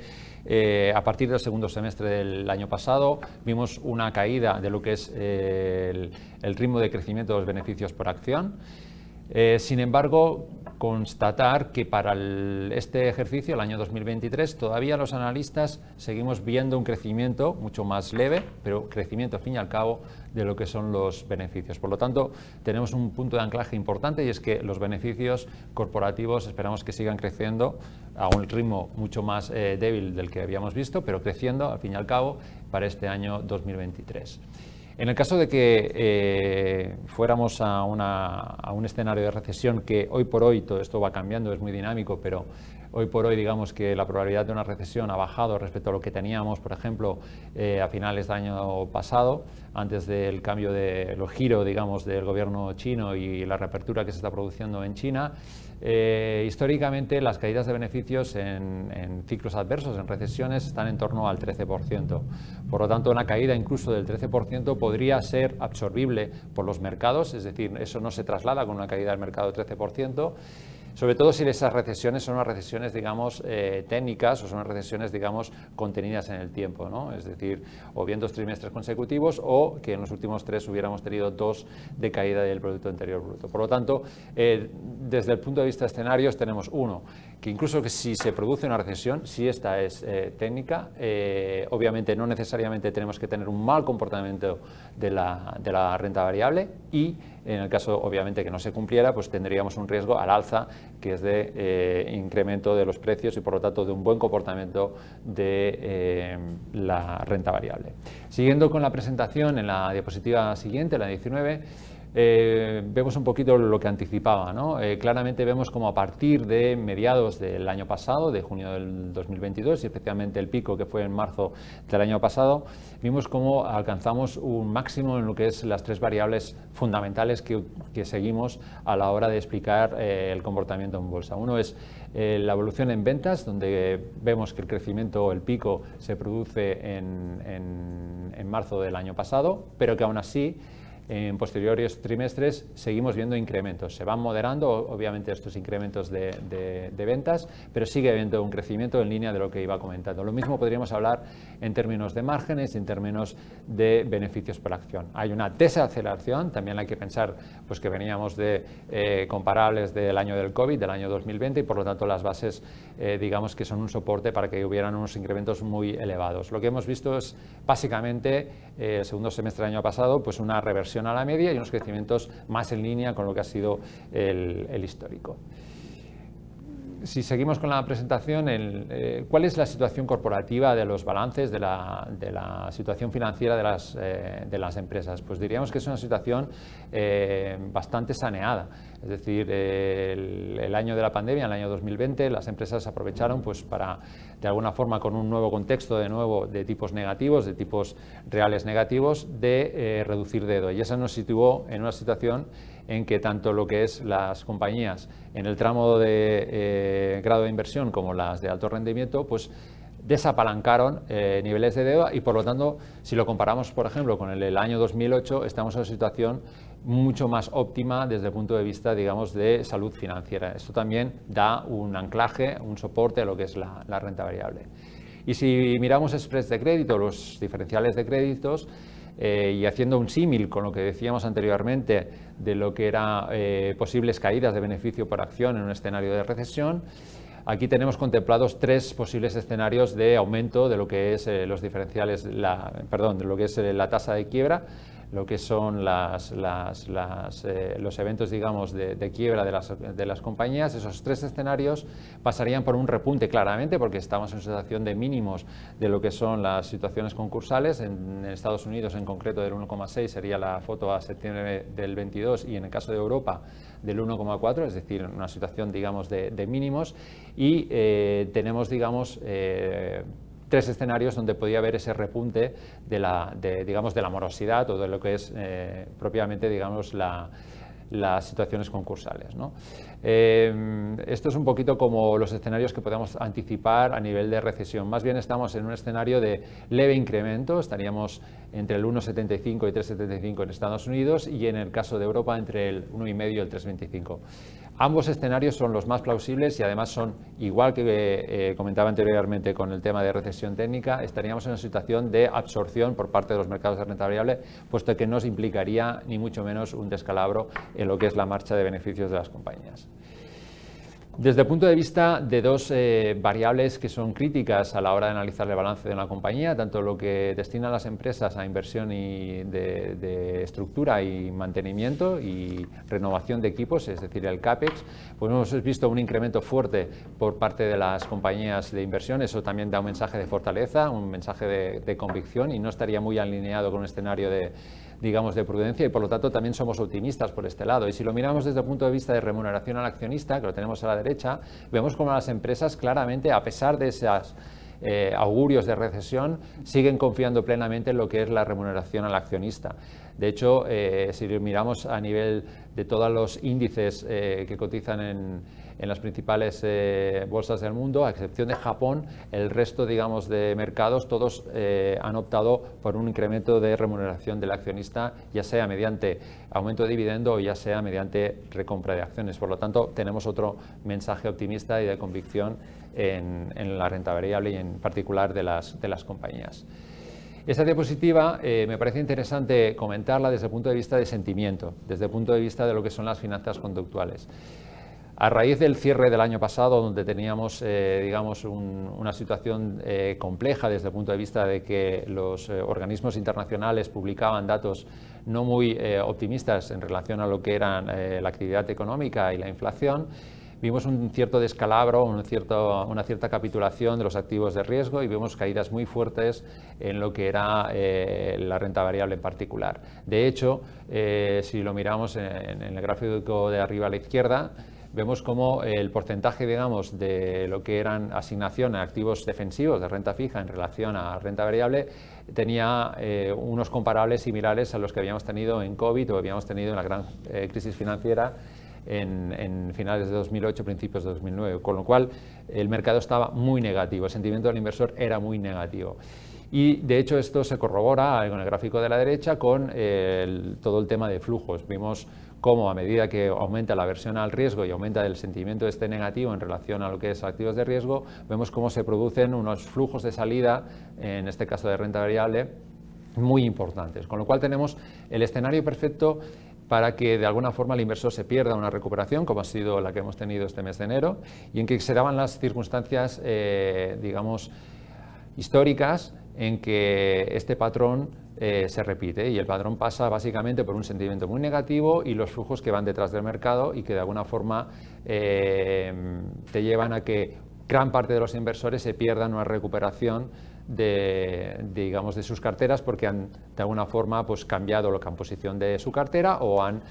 a partir del segundo semestre del año pasado vimos una caída de lo que es el ritmo de crecimiento de los beneficios por acción. Sin embargo, constatar que para este ejercicio, el año 2023, todavía los analistas seguimos viendo un crecimiento mucho más leve, pero crecimiento al fin y al cabo de lo que son los beneficios. Por lo tanto, tenemos un punto de anclaje importante, y es que los beneficios corporativos esperamos que sigan creciendo a un ritmo mucho más débil del que habíamos visto, pero creciendo al fin y al cabo para este año 2023. En el caso de que fuéramos a un escenario de recesión, que hoy por hoy todo esto va cambiando, es muy dinámico, pero Hoy por hoy, digamos que la probabilidad de una recesión ha bajado respecto a lo que teníamos, por ejemplo, a finales del año pasado, antes del cambio del giro, digamos, del gobierno chino y la reapertura que se está produciendo en China. Históricamente, las caídas de beneficios en ciclos adversos, en recesiones, están en torno al 13%. Por lo tanto, una caída incluso del 13% podría ser absorbible por los mercados, es decir, eso no se traslada con una caída del mercado del 13%. Sobre todo si esas recesiones son unas recesiones, digamos, técnicas o son unas recesiones, digamos, contenidas en el tiempo, ¿no? Es decir, o bien 2 trimestres consecutivos o que en los últimos 3 hubiéramos tenido 2 de caída del Producto Interior Bruto. Por lo tanto, desde el punto de vista de escenarios tenemos uno, que incluso que si se produce una recesión, si esta es técnica, obviamente no necesariamente tenemos que tener un mal comportamiento de la renta variable y en el caso, obviamente, que no se cumpliera, pues tendríamos un riesgo al alza, que es de incremento de los precios y, por lo tanto, de un buen comportamiento de la renta variable. Siguiendo con la presentación, en la diapositiva siguiente, la 19, vemos un poquito lo que anticipaba, ¿no? Claramente vemos como a partir de mediados del año pasado, de junio del 2022, y especialmente el pico que fue en marzo del año pasado, vimos cómo alcanzamos un máximo en lo que es las 3 variables fundamentales que seguimos a la hora de explicar el comportamiento en bolsa. Uno es la evolución en ventas, donde vemos que el crecimiento, el pico, se produce en marzo del año pasado, pero que aún así en posteriores trimestres seguimos viendo incrementos. Se van moderando, obviamente, estos incrementos de ventas, pero sigue habiendo un crecimiento en línea de lo que iba comentando. Lo mismo podríamos hablar en términos de márgenes y en términos de beneficios por acción. Hay una desaceleración, también hay que pensar pues, que veníamos de comparables del año del COVID, del año 2020, y por lo tanto las bases, digamos que son un soporte para que hubieran unos incrementos muy elevados. Lo que hemos visto es, básicamente, el segundo semestre del año pasado, pues una reversión a la media y unos crecimientos más en línea con lo que ha sido el histórico. Si seguimos con la presentación, ¿cuál es la situación corporativa de los balances, de la situación financiera de las empresas? Pues diríamos que es una situación bastante saneada. Es decir, el año de la pandemia, el año 2020, las empresas aprovecharon pues, para, de alguna forma, con un nuevo contexto de tipos negativos, de tipos reales negativos, de reducir dedo. Y eso nos situó en una situación en que tanto lo que es las compañías en el tramo de grado de inversión como las de alto rendimiento, pues desapalancaron niveles de deuda y, por lo tanto, si lo comparamos, por ejemplo, con el año 2008, estamos en una situación mucho más óptima desde el punto de vista, digamos, de salud financiera. Esto también da un anclaje, un soporte a lo que es la renta variable. Y si miramos spreads de crédito, los diferenciales de créditos, y haciendo un símil con lo que decíamos anteriormente de lo que eran posibles caídas de beneficio por acción en un escenario de recesión, aquí tenemos contemplados 3 posibles escenarios de aumento de lo que es los diferenciales, de lo que es la tasa de quiebra, lo que son los eventos, digamos, de quiebra de las compañías. Esos 3 escenarios pasarían por un repunte claramente, porque estamos en una situación de mínimos de lo que son las situaciones concursales. En Estados Unidos, en concreto, del 1,6 sería la foto a septiembre del 22, y en el caso de Europa del 1,4, es decir, una situación, digamos, de mínimos, y tenemos, digamos, 3 escenarios donde podía haber ese repunte digamos, de la morosidad o de lo que es propiamente, digamos, las situaciones concursales, ¿no? Esto es un poquito como los escenarios que podemos anticipar a nivel de recesión. Más bien estamos en un escenario de leve incremento, estaríamos entre el 1,75 y 3,75 en Estados Unidos, y en el caso de Europa entre el 1,5 y el 3,25. Ambos escenarios son los más plausibles y además son, igual que comentaba anteriormente con el tema de recesión técnica, estaríamos en una situación de absorción por parte de los mercados de renta variable, puesto que no nos implicaría ni mucho menos un descalabro en lo que es la marcha de beneficios de las compañías. Desde el punto de vista de 2 variables que son críticas a la hora de analizar el balance de una compañía, tanto lo que destinan las empresas a inversión y de estructura y mantenimiento y renovación de equipos, es decir, el CAPEX, pues hemos visto un incremento fuerte por parte de las compañías de inversión. Eso también da un mensaje de fortaleza, un mensaje de convicción, y no estaría muy alineado con un escenario digamos, de prudencia y por lo tanto también somos optimistas por este lado. Y si lo miramos desde el punto de vista de remuneración al accionista, que lo tenemos a la derecha, vemos como las empresas claramente, a pesar de esas augurios de recesión, siguen confiando plenamente en lo que es la remuneración al accionista. De hecho, si miramos a nivel de todos los índices que cotizan en las principales bolsas del mundo, a excepción de Japón, el resto, digamos, de mercados, todos han optado por un incremento de remuneración del accionista, ya sea mediante aumento de dividendo o ya sea mediante recompra de acciones. Por lo tanto, tenemos otro mensaje optimista y de convicción en la renta variable y en particular de las compañías. Esta diapositiva me parece interesante comentarla desde el punto de vista de sentimiento, desde el punto de vista de lo que son las finanzas conductuales. A raíz del cierre del año pasado, donde teníamos digamos, una situación compleja desde el punto de vista de que los organismos internacionales publicaban datos no muy optimistas en relación a lo que eran la actividad económica y la inflación, vimos un cierto descalabro, una cierta capitulación de los activos de riesgo y vimos caídas muy fuertes en lo que era la renta variable en particular. De hecho, si lo miramos en el gráfico de arriba a la izquierda, vemos como el porcentaje, digamos, de lo que eran asignación a activos defensivos de renta fija en relación a renta variable tenía unos comparables similares a los que habíamos tenido en COVID o habíamos tenido en la gran crisis financiera en finales de 2008, principios de 2009, con lo cual el mercado estaba muy negativo, el sentimiento del inversor era muy negativo. Y de hecho esto se corrobora con el gráfico de la derecha con todo el tema de flujos. Vimos cómo a medida que aumenta la aversión al riesgo y aumenta el sentimiento este negativo en relación a lo que es activos de riesgo, vemos cómo se producen unos flujos de salida, en este caso de renta variable, muy importantes. Con lo cual tenemos el escenario perfecto para que de alguna forma el inversor se pierda una recuperación, como ha sido la que hemos tenido este mes de enero, y en que se daban las circunstancias, digamos, históricas en que este patrón se repite y el patrón pasa básicamente por un sentimiento muy negativo y los flujos que van detrás del mercado y que de alguna forma te llevan a que gran parte de los inversores se pierdan una recuperación digamos, de sus carteras porque han de alguna forma pues, cambiado la composición de su cartera o han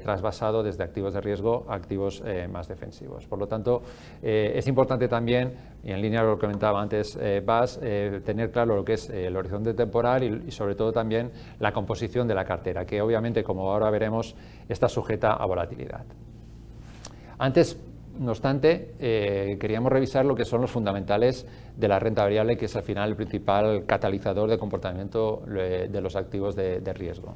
trasvasado desde activos de riesgo a activos más defensivos. Por lo tanto, es importante también, y en línea con lo que comentaba antes Bas, tener claro lo que es el horizonte temporal y sobre todo también la composición de la cartera, que obviamente, como ahora veremos, está sujeta a volatilidad. Antes, no obstante, queríamos revisar lo que son los fundamentales de la renta variable, que es al final el principal catalizador de comportamiento de los activos de riesgo.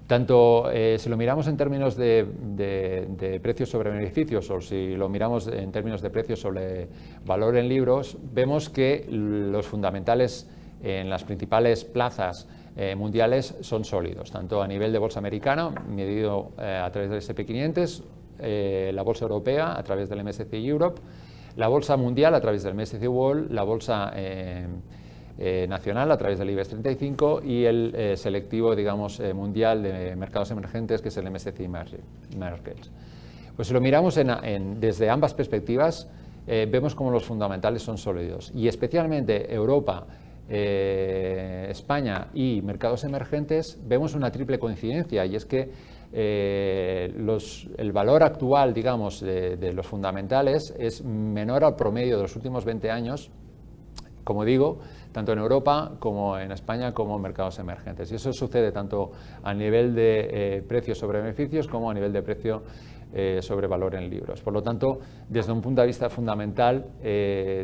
Tanto si lo miramos en términos de precios sobre beneficios o si lo miramos en términos de precios sobre valor en libros, vemos que los fundamentales en las principales plazas mundiales son sólidos, tanto a nivel de bolsa americana, medido a través del S&P 500, la bolsa europea a través del MSCI Europe, la bolsa mundial a través del MSCI World, la bolsa nacional a través del IBEX 35 y el selectivo, digamos, mundial de mercados emergentes, que es el MSCI Markets. Pues si lo miramos desde ambas perspectivas, vemos como los fundamentales son sólidos y especialmente Europa, España y mercados emergentes, vemos una triple coincidencia y es que el valor actual, digamos, de los fundamentales es menor al promedio de los últimos 20 años, como digo, tanto en Europa como en España como en mercados emergentes. Y eso sucede tanto a nivel de precios sobre beneficios como a nivel de precio sobre valor en libros. Por lo tanto, desde un punto de vista fundamental,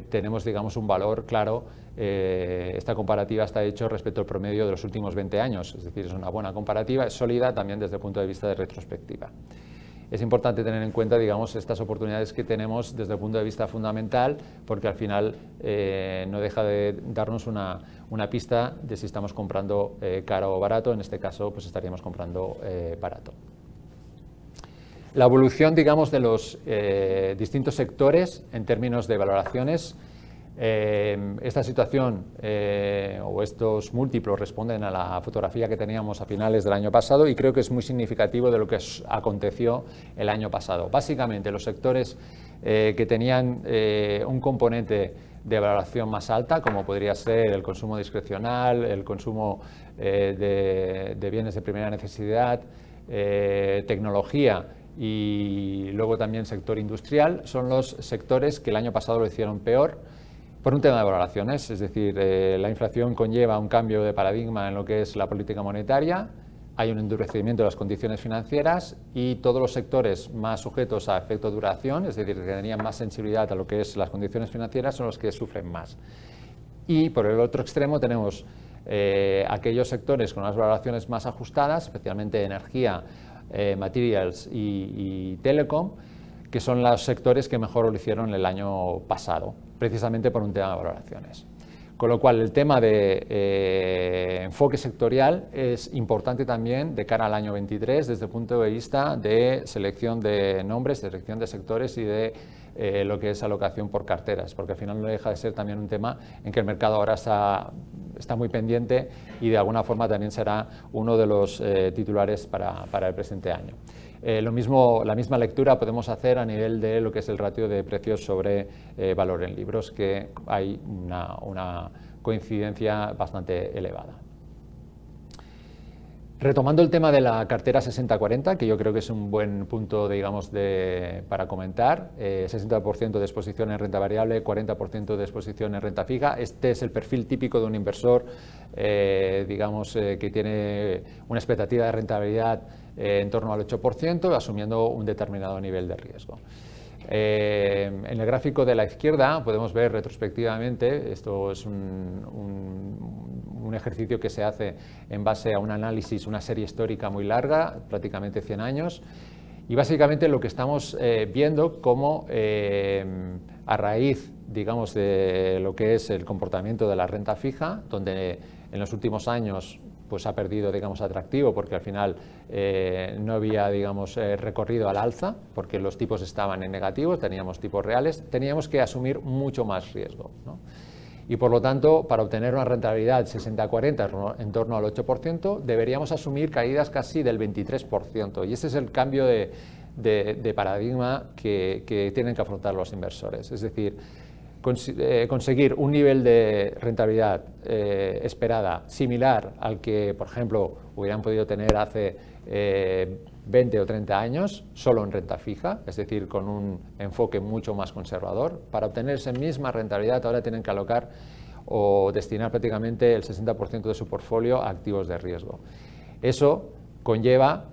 tenemos, digamos, un valor claro. Esta comparativa está hecha respecto al promedio de los últimos 20 años, es decir, es una buena comparativa, es sólida también desde el punto de vista de retrospectiva. Es importante tener en cuenta, digamos, estas oportunidades que tenemos desde el punto de vista fundamental, porque al final no deja de darnos una pista de si estamos comprando caro o barato. En este caso, pues estaríamos comprando barato. La evolución, digamos, de los distintos sectores en términos de valoraciones. Esta situación o estos múltiplos responden a la fotografía que teníamos a finales del año pasado y creo que es muy significativo de lo que aconteció el año pasado. Básicamente los sectores que tenían un componente de valoración más alta, como podría ser el consumo discrecional, el consumo de bienes de primera necesidad, tecnología y luego también sector industrial, son los sectores que el año pasado lo hicieron peor por un tema de valoraciones. Es decir, la inflación conlleva un cambio de paradigma en lo que es la política monetaria, hay un endurecimiento de las condiciones financieras y todos los sectores más sujetos a efecto de duración, es decir, que tenían más sensibilidad a lo que es las condiciones financieras, son los que sufren más. Y por el otro extremo tenemos aquellos sectores con unas valoraciones más ajustadas, especialmente energía, materials y telecom, que son los sectores que mejor lo hicieron el año pasado, precisamente por un tema de valoraciones. Con lo cual, el tema de enfoque sectorial es importante también de cara al año 23 desde el punto de vista de selección de nombres, de selección de sectores y de lo que es alocación por carteras, porque al final no deja de ser también un tema en que el mercado ahora está muy pendiente y de alguna forma también será uno de los titulares para el presente año. La misma lectura podemos hacer a nivel de lo que es el ratio de precios sobre valor en libros, que hay una coincidencia bastante elevada. Retomando el tema de la cartera 60-40, que yo creo que es un buen punto, digamos, para comentar, 60% de exposición en renta variable, 40% de exposición en renta fija. Este es el perfil típico de un inversor, digamos, que tiene una expectativa de rentabilidad en torno al 8%, asumiendo un determinado nivel de riesgo. En el gráfico de la izquierda podemos ver retrospectivamente, esto es un ejercicio que se hace en base a un análisis, una serie histórica muy larga, prácticamente 100 años, y básicamente lo que estamos viendo como a raíz, digamos, de lo que es el comportamiento de la renta fija, donde en los últimos años pues ha perdido, digamos, atractivo porque al final no había, digamos, recorrido al alza porque los tipos estaban en negativo, teníamos tipos reales, teníamos que asumir mucho más riesgo, ¿no? Y por lo tanto, para obtener una rentabilidad 60-40 en torno al 8%, deberíamos asumir caídas casi del 23%. Y ese es el cambio de paradigma que tienen que afrontar los inversores. Es decir, conseguir un nivel de rentabilidad esperada similar al que, por ejemplo, hubieran podido tener hace 20 o 30 años, solo en renta fija, es decir, con un enfoque mucho más conservador. Para obtener esa misma rentabilidad ahora tienen que alocar o destinar prácticamente el 60% de su portfolio a activos de riesgo. Eso conlleva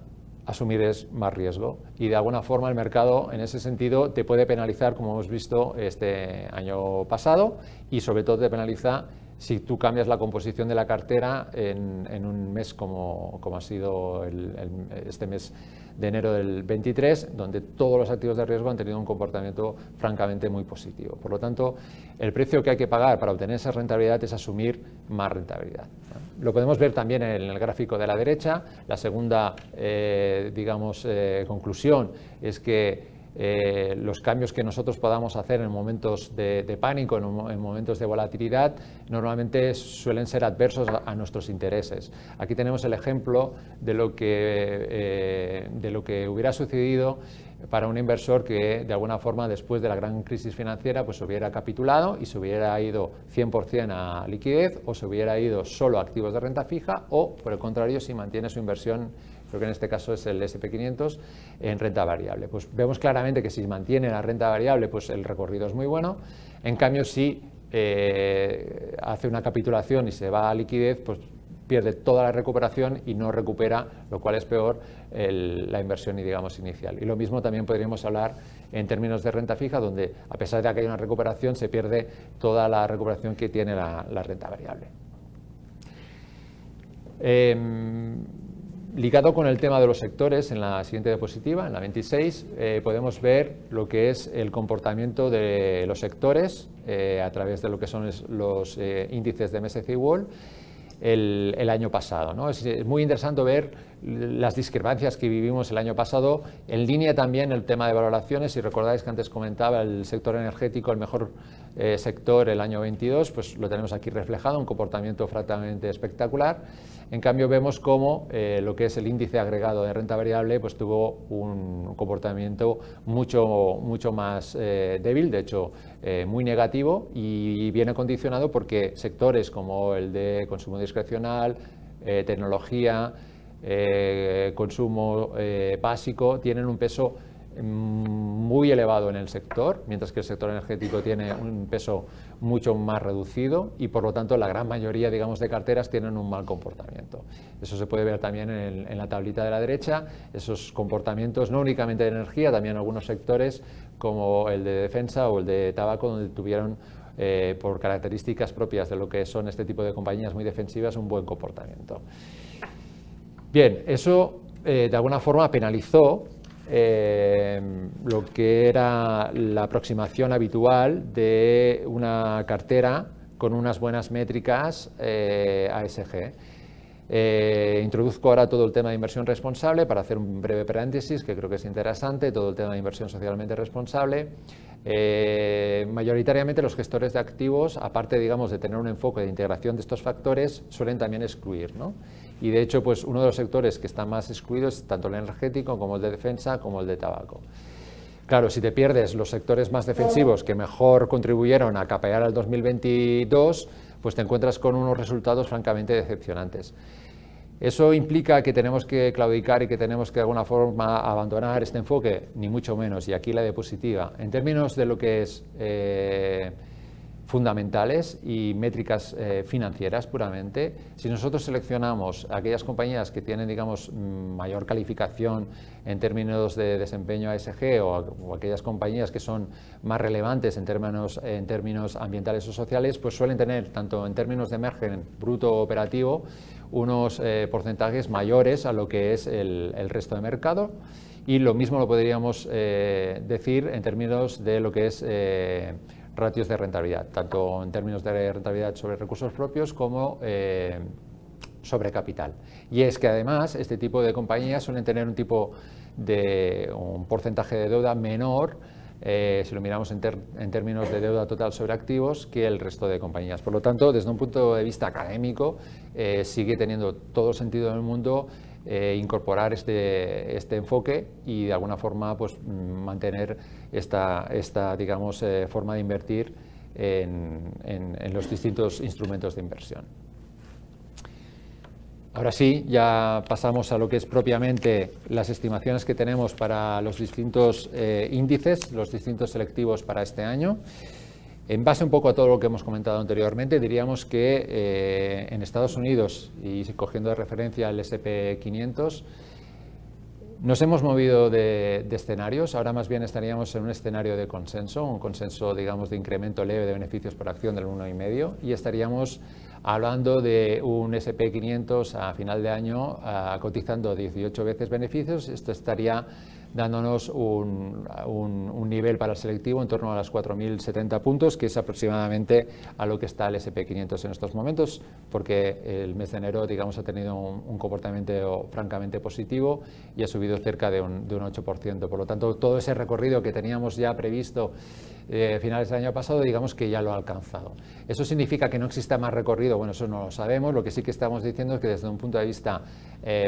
asumir más riesgo y de alguna forma el mercado en ese sentido te puede penalizar, como hemos visto este año pasado, y sobre todo te penaliza si tú cambias la composición de la cartera en un mes como ha sido este mes de enero del 23, donde todos los activos de riesgo han tenido un comportamiento francamente muy positivo. Por lo tanto, el precio que hay que pagar para obtener esa rentabilidad es asumir más rentabilidad. Lo podemos ver también en el gráfico de la derecha. La segunda, digamos, conclusión es que los cambios que nosotros podamos hacer en momentos de pánico, en momentos de volatilidad, normalmente suelen ser adversos a nuestros intereses. Aquí tenemos el ejemplo de lo que hubiera sucedido para un inversor que de alguna forma después de la gran crisis financiera pues hubiera capitulado y se hubiera ido 100% a liquidez, o se hubiera ido solo a activos de renta fija, o por el contrario si mantiene su inversión, creo que en este caso es el S&P 500, en renta variable. Pues vemos claramente que si mantiene la renta variable pues el recorrido es muy bueno. En cambio, si hace una capitulación y se va a liquidez, pues pierde toda la recuperación y no recupera, lo cual es peor, la inversión, digamos, inicial. Y lo mismo también podríamos hablar en términos de renta fija, donde a pesar de que hay una recuperación, se pierde toda la recuperación que tiene la renta variable. Ligado con el tema de los sectores, en la siguiente diapositiva, en la 26, podemos ver lo que es el comportamiento de los sectores a través de lo que son los índices de MSCI World el año pasado, ¿no? Es muy interesante ver las discrepancias que vivimos el año pasado, en línea también el tema de valoraciones. Si recordáis que antes comentaba el sector energético, el mejor sector el año 22, pues lo tenemos aquí reflejado, un comportamiento francamente espectacular. En cambio vemos cómo lo que es el índice agregado de renta variable pues tuvo un comportamiento mucho más débil, de hecho muy negativo, y viene condicionado porque sectores como el de consumo discrecional, tecnología, consumo básico tienen un peso muy elevado en el sector, mientras que el sector energético tiene un peso mucho más reducido y por lo tanto la gran mayoría, digamos, de carteras tienen un mal comportamiento. Eso se puede ver también en la tablita de la derecha, esos comportamientos no únicamente de energía, también algunos sectores como el de defensa o el de tabaco, donde tuvieron por características propias de lo que son este tipo de compañías muy defensivas un buen comportamiento. Bien, eso de alguna forma penalizó lo que era la aproximación habitual de una cartera con unas buenas métricas ASG. Introduzco ahora todo el tema de inversión responsable para hacer un breve paréntesis que creo que es interesante, todo el tema de inversión socialmente responsable. Mayoritariamente los gestores de activos, aparte digamos de tener un enfoque de integración de estos factores, suelen también excluir, ¿no? Y de hecho pues uno de los sectores que está más excluido es tanto el energético como el de defensa como el de tabaco. Claro, si te pierdes los sectores más defensivos que mejor contribuyeron a capear al 2022, pues te encuentras con unos resultados francamente decepcionantes. ¿Eso implica que tenemos que claudicar y que tenemos que de alguna forma abandonar este enfoque? Ni mucho menos, y aquí la diapositiva. En términos de lo que es fundamentales y métricas financieras puramente, si nosotros seleccionamos aquellas compañías que tienen, digamos, mayor calificación en términos de desempeño ASG o aquellas compañías que son más relevantes en términos ambientales o sociales, pues suelen tener, tanto en términos de margen bruto operativo, unos porcentajes mayores a lo que es el resto de mercado, y lo mismo lo podríamos decir en términos de lo que es ratios de rentabilidad, tanto en términos de rentabilidad sobre recursos propios como sobre capital. Y es que además este tipo de compañías suelen tener un porcentaje de deuda menor, si lo miramos en términos de deuda total sobre activos, que el resto de compañías. Por lo tanto, desde un punto de vista académico, sigue teniendo todo el sentido del mundo incorporar este enfoque y de alguna forma pues, mantener esta digamos, forma de invertir en los distintos instrumentos de inversión. Ahora sí, ya pasamos a lo que es propiamente las estimaciones que tenemos para los distintos índices, los distintos selectivos para este año. En base un poco a todo lo que hemos comentado anteriormente, diríamos que en Estados Unidos, y cogiendo de referencia el S&P 500, nos hemos movido de escenarios. Ahora más bien estaríamos en un escenario de consenso, un consenso, digamos, de incremento leve de beneficios por acción del 1,5, y estaríamos hablando de un S&P 500 a final de año cotizando 18 veces beneficios. Esto estaría dándonos un nivel para el selectivo en torno a las 4.070 puntos, que es aproximadamente a lo que está el S&P 500 en estos momentos, porque el mes de enero, digamos, ha tenido un comportamiento francamente positivo y ha subido cerca de un 8%. Por lo tanto, todo ese recorrido que teníamos ya previsto a finales del año pasado, digamos que ya lo ha alcanzado. ¿Eso significa que no exista más recorrido? Bueno, eso no lo sabemos. Lo que sí que estamos diciendo es que desde un punto de vista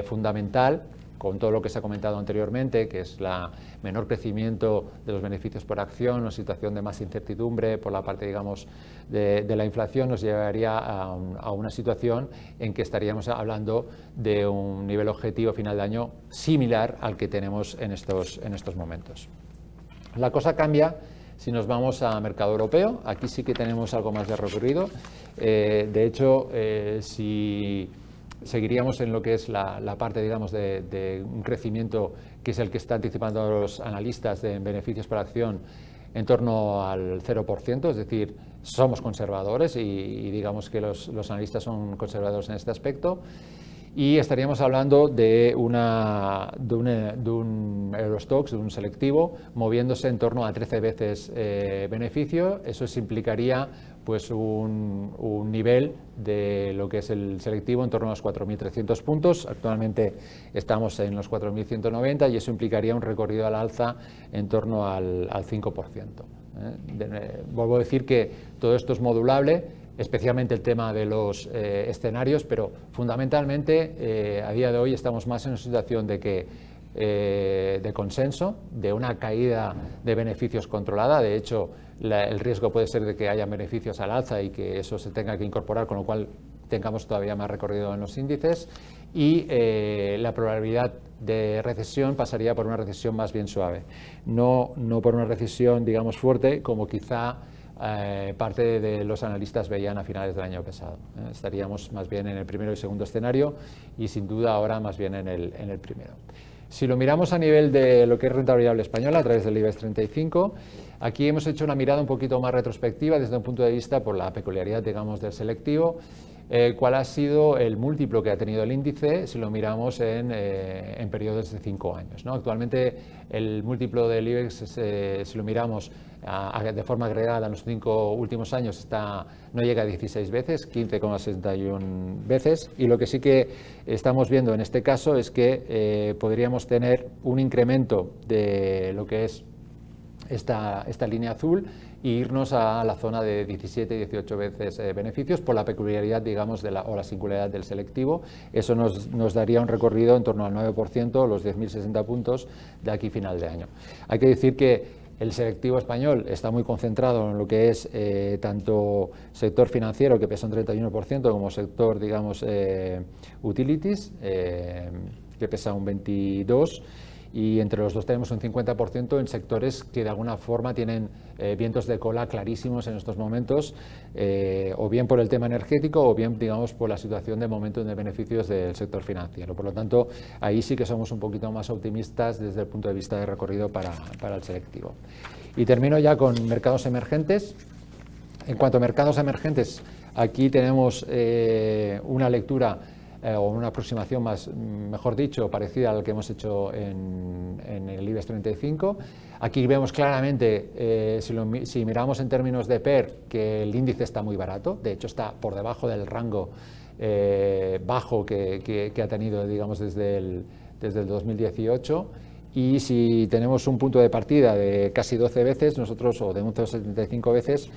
fundamental, con todo lo que se ha comentado anteriormente, que es la menor crecimiento de los beneficios por acción, una situación de más incertidumbre por la parte, digamos, de la inflación, nos llevaría a una situación en que estaríamos hablando de un nivel objetivo final de año similar al que tenemos en estos momentos. La cosa cambia si nos vamos a mercado europeo. Aquí sí que tenemos algo más de recorrido. De hecho, si seguiríamos en lo que es la parte, digamos, de un crecimiento que es el que está anticipando los analistas de beneficios por acción en torno al 0%, es decir, somos conservadores y digamos que los analistas son conservadores en este aspecto. y estaríamos hablando de un Eurostoxx, de un selectivo, moviéndose en torno a 13 veces beneficio. Eso implicaría pues un nivel de lo que es el selectivo en torno a los 4.300 puntos. Actualmente estamos en los 4.190 y eso implicaría un recorrido al alza en torno al 5%. Vuelvo a decir que todo esto es modulable, especialmente el tema de los escenarios, pero fundamentalmente a día de hoy estamos más en una situación de consenso, de una caída de beneficios controlada. De hecho, el riesgo puede ser de que haya beneficios al alza y que eso se tenga que incorporar, con lo cual tengamos todavía más recorrido en los índices, y la probabilidad de recesión pasaría por una recesión más bien suave, no por una recesión, digamos, fuerte, como quizá parte de los analistas veían a finales del año pasado. Estaríamos más bien en el primero y segundo escenario y sin duda ahora más bien en el primero. Si lo miramos a nivel de lo que es renta variable española a través del IBEX 35, aquí hemos hecho una mirada un poquito más retrospectiva desde un punto de vista por la peculiaridad, digamos, del selectivo. ¿Cuál ha sido el múltiplo que ha tenido el índice si lo miramos en periodos de 5 años, ¿no? Actualmente el múltiplo del IBEX, si lo miramos de forma agregada en los 5 últimos años, no llega a 16 veces, 15,61 veces, y lo que sí que estamos viendo en este caso es que podríamos tener un incremento de lo que es esta línea azul e irnos a la zona de 17 y 18 veces beneficios por la peculiaridad, digamos, o la singularidad del selectivo. Eso nos daría un recorrido en torno al 9%, los 10.060 puntos de aquí final de año. Hay que decir que el selectivo español está muy concentrado en lo que es tanto sector financiero, que pesa un 31%, como sector, digamos, utilities, que pesa un 22%, y entre los dos tenemos un 50% en sectores que de alguna forma tienen vientos de cola clarísimos en estos momentos, o bien por el tema energético o bien, digamos, por la situación de momento de beneficios del sector financiero. Por lo tanto, ahí sí que somos un poquito más optimistas desde el punto de vista de recorrido para el selectivo. Y termino ya con mercados emergentes. En cuanto a mercados emergentes, aquí tenemos una lectura o una aproximación mejor dicho, parecida a lo que hemos hecho en el IBEX 35. Aquí vemos claramente, si miramos en términos de PER, que el índice está muy barato, de hecho está por debajo del rango bajo que ha tenido, digamos, desde el 2018. Y si tenemos un punto de partida de casi 12 veces, nosotros, o de 11,75 veces,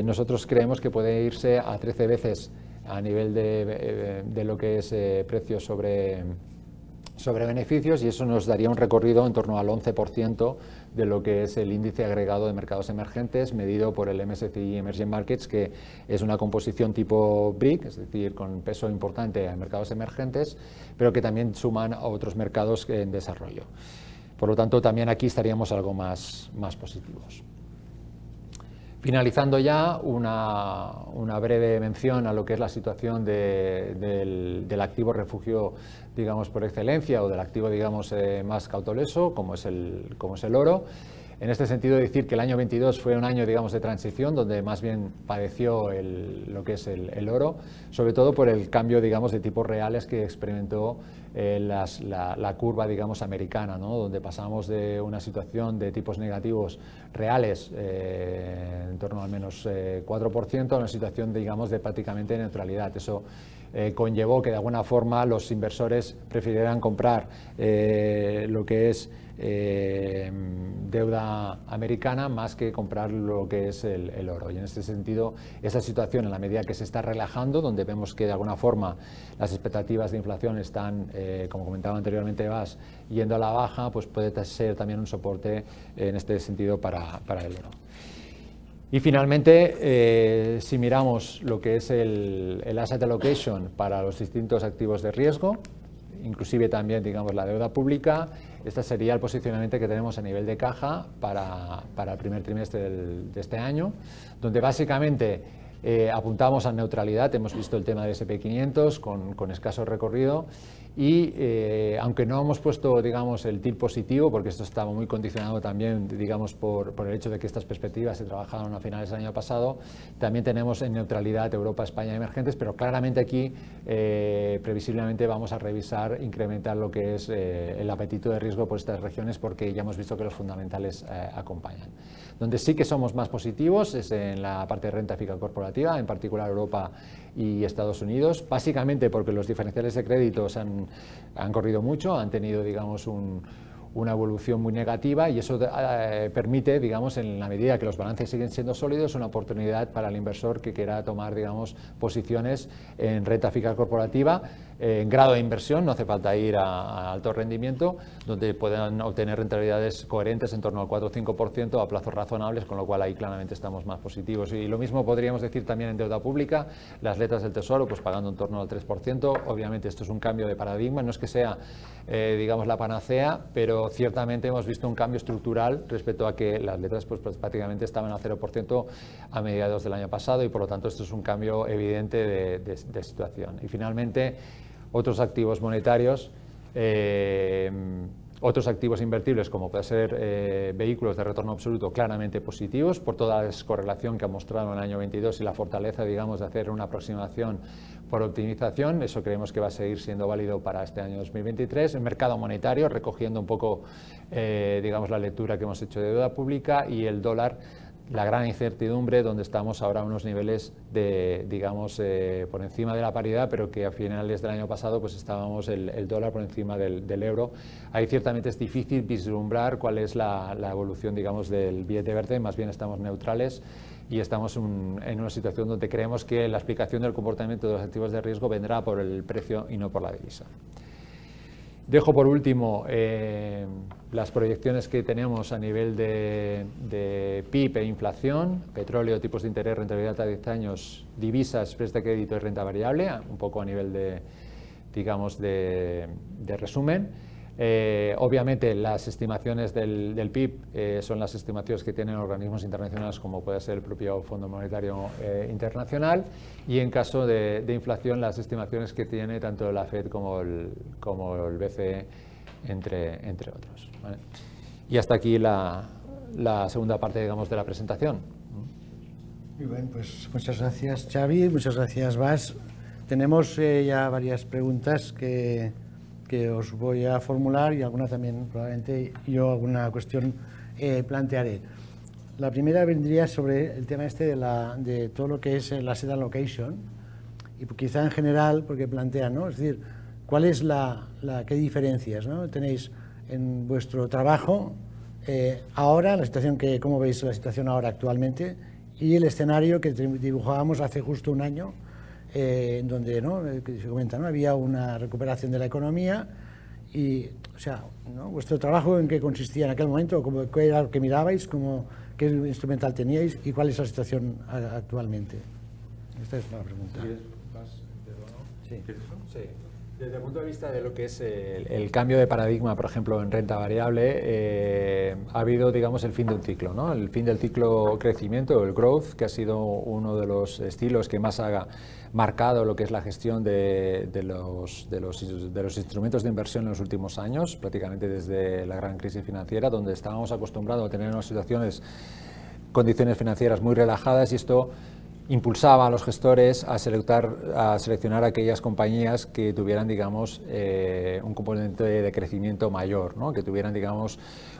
nosotros creemos que puede irse a 13 veces a nivel de lo que es precio sobre beneficios, y eso nos daría un recorrido en torno al 11% de lo que es el índice agregado de mercados emergentes medido por el MSCI Emerging Markets, que es una composición tipo BRIC, es decir, con peso importante en mercados emergentes, pero que también suman a otros mercados en desarrollo. Por lo tanto, también aquí estaríamos algo más positivos. Finalizando ya, una breve mención a lo que es la situación del activo refugio, digamos, por excelencia, o del activo, digamos, más cauteloso, como es el oro. En este sentido, decir que el año 22 fue un año, digamos, de transición, donde más bien padeció lo que es el oro, sobre todo por el cambio, digamos, de tipos reales que experimentó la curva, digamos, americana, ¿no? Donde pasamos de una situación de tipos negativos reales en torno al menos 4% a una situación, digamos, de prácticamente neutralidad. Eso conllevó que de alguna forma los inversores prefirieran comprar lo que es deuda americana más que comprar lo que es el oro. Y en este sentido, esa situación, en la medida que se está relajando, donde vemos que de alguna forma las expectativas de inflación están, como comentaba anteriormente Bas, yendo a la baja, pues puede ser también un soporte en este sentido para el oro. Y finalmente, si miramos lo que es el asset allocation para los distintos activos de riesgo, inclusive también, digamos, la deuda pública, este sería el posicionamiento que tenemos a nivel de caja para el primer trimestre de este año, donde básicamente Apuntamos a neutralidad, hemos visto el tema del SP500 con escaso recorrido y aunque no hemos puesto, digamos, el TIL positivo, porque esto estaba muy condicionado también, digamos, por el hecho de que estas perspectivas se trabajaron a finales del año pasado, también tenemos en neutralidad Europa, España emergentes, pero claramente aquí previsiblemente vamos a revisar, incrementar lo que es el apetito de riesgo por estas regiones, porque ya hemos visto que los fundamentales acompañan. Donde sí que somos más positivos es en la parte de renta fija corporativa, en particular Europa y Estados Unidos, básicamente porque los diferenciales de créditos han corrido mucho, han tenido, digamos, una evolución muy negativa y eso permite, digamos, en la medida que los balances siguen siendo sólidos, una oportunidad para el inversor que quiera tomar, digamos, posiciones en renta fija corporativa, en grado de inversión, no hace falta ir a alto rendimiento, donde puedan obtener rentabilidades coherentes en torno al 4 o 5% a plazos razonables, con lo cual ahí claramente estamos más positivos. Y lo mismo podríamos decir también en deuda pública, las letras del Tesoro pues pagando en torno al 3%, obviamente esto es un cambio de paradigma, no es que sea, digamos, la panacea, pero ciertamente hemos visto un cambio estructural respecto a que las letras pues prácticamente estaban al 0% a mediados del año pasado y por lo tanto esto es un cambio evidente de situación. Y finalmente, otros activos monetarios, otros activos invertibles como puede ser vehículos de retorno absoluto claramente positivos por toda la descorrelación que ha mostrado en el año 22 y la fortaleza, digamos, de hacer una aproximación por optimización. Eso creemos que va a seguir siendo válido para este año 2023. El mercado monetario, recogiendo un poco, digamos, la lectura que hemos hecho de deuda pública, y el dólar, la gran incertidumbre, donde estamos ahora a unos niveles de, digamos, por encima de la paridad, pero que a finales del año pasado pues estábamos el dólar por encima del euro. Ahí ciertamente es difícil vislumbrar cuál es la evolución, digamos, del billete verde, más bien estamos neutrales y estamos en una situación donde creemos que la explicación del comportamiento de los activos de riesgo vendrá por el precio y no por la divisa. Dejo por último las proyecciones que tenemos a nivel de PIB e inflación, petróleo, tipos de interés, rentabilidad a 10 años, divisas, préstamo de crédito y renta variable, un poco a nivel de, digamos, de resumen. Obviamente las estimaciones del PIB son las estimaciones que tienen organismos internacionales como puede ser el propio Fondo Monetario Internacional, y en caso de inflación las estimaciones que tiene tanto la FED como el BCE, entre otros, ¿vale? Y hasta aquí la segunda parte, digamos, de la presentación. Muy bien, pues muchas gracias, Xavi, muchas gracias, Bas. Tenemos ya varias preguntas que os voy a formular y alguna también, probablemente yo alguna cuestión plantearé. La primera vendría sobre el tema este de todo lo que es la asset allocation y quizá en general, porque plantean, ¿no? Es decir, ¿cuál es qué diferencias, ¿no? tenéis en vuestro trabajo ahora, la situación cómo veis la situación ahora actualmente y el escenario que dibujábamos hace justo un año, en donde, ¿no? Que se comenta, ¿no? Había una recuperación de la economía y, o sea, ¿no? Vuestro trabajo en qué consistía en aquel momento, qué era lo que mirabais, qué instrumental teníais y cuál es la situación actualmente. Esta es la pregunta. Sí. Sí. Desde el punto de vista de lo que es el cambio de paradigma, por ejemplo, en renta variable, ha habido, digamos, el fin de un ciclo, ¿no? El fin del ciclo crecimiento, el growth, que ha sido uno de los estilos que más ha marcado lo que es la gestión de los instrumentos de inversión en los últimos años, prácticamente desde la gran crisis financiera, donde estábamos acostumbrados a tener unas condiciones financieras muy relajadas, y esto impulsaba a los gestores a seleccionar aquellas compañías que tuvieran, digamos, un componente de crecimiento mayor, ¿no? Que tuvieran, digamos,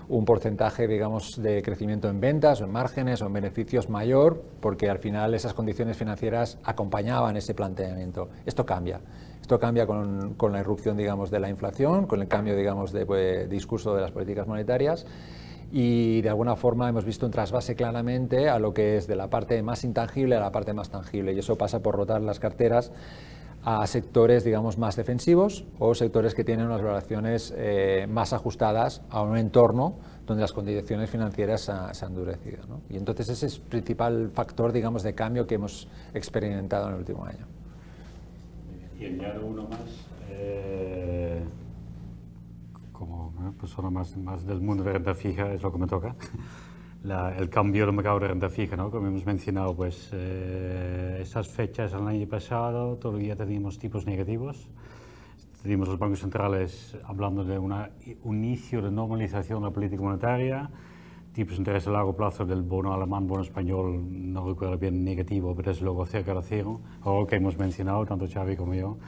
un porcentaje, digamos, de crecimiento en ventas o en márgenes o en beneficios mayor, porque al final esas condiciones financieras acompañaban ese planteamiento. Esto cambia con la irrupción, digamos, de la inflación, con el cambio, digamos, de discurso de las políticas monetarias. Y de alguna forma hemos visto un trasvase claramente a lo que es de la parte más intangible a la parte más tangible, y eso pasa por rotar las carteras a sectores, digamos, más defensivos o sectores que tienen unas valoraciones más ajustadas a un entorno donde las condiciones financieras se han endurecido, ¿no? Y entonces ese es el principal factor, digamos, de cambio que hemos experimentado en el último año. Y añado uno más. Como persona más del mundo de renta fija es lo que me toca. el cambio del mercado de renta fija, ¿no? Como hemos mencionado, pues esas fechas el año pasado todavía teníamos tipos negativos. Teníamos los bancos centrales hablando de un inicio de normalización de la política monetaria, tipos de interés a largo plazo del bono alemán, bono español, no recuerdo bien, negativo, pero es luego cerca de cero, algo que hemos mencionado, tanto Xavi como yo,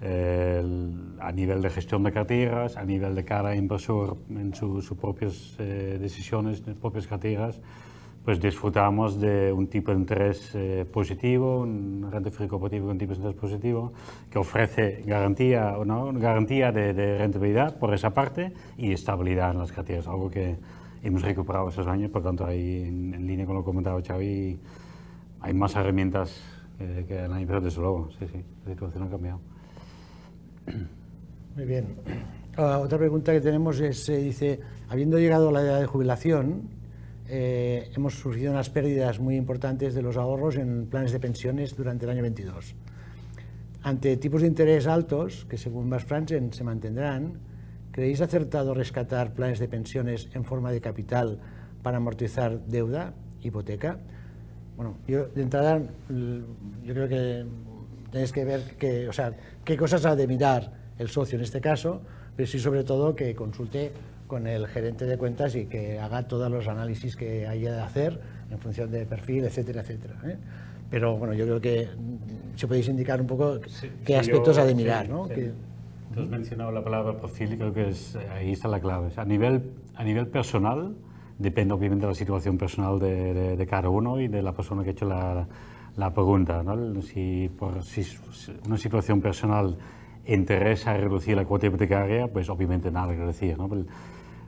a nivel de gestión de carteras, a nivel de cada inversor en sus propias decisiones, sus propias carteras, pues disfrutamos de un tipo de interés positivo, una renta fija cooperativa con tipo de interés positivo, que ofrece garantía, ¿no? Garantía de rentabilidad por esa parte y estabilidad en las carteras, algo que hemos recuperado esos años. Por tanto, ahí en línea con lo que comentaba Xavi, hay más herramientas que el año pasado, desde luego. Sí, sí, la situación ha cambiado. Muy bien. Otra pregunta que tenemos es, dice, habiendo llegado a la edad de jubilación, hemos sufrido unas pérdidas muy importantes de los ahorros en planes de pensiones durante el año 22. Ante tipos de interés altos, que según Bas Fransen se mantendrán, ¿creéis acertado rescatar planes de pensiones en forma de capital para amortizar deuda, hipoteca? Bueno, yo de entrada, yo creo que tenéis que ver qué cosas ha de mirar el socio en este caso, pero sí sobre todo que consulte con el gerente de cuentas y que haga todos los análisis que haya de hacer en función de perfil, etcétera, etcétera, ¿eh? Pero bueno, yo creo que si podéis indicar un poco qué aspectos ha de mirar, ¿no? Sí. Tú has mencionado la palabra perfil y creo que ahí está la clave. O sea, a nivel personal, depende obviamente de la situación personal de cada uno y de la persona que ha hecho la pregunta, ¿no? Si una situación personal interesa reducir la cuota hipotecaria, pues obviamente nada que decir, ¿no?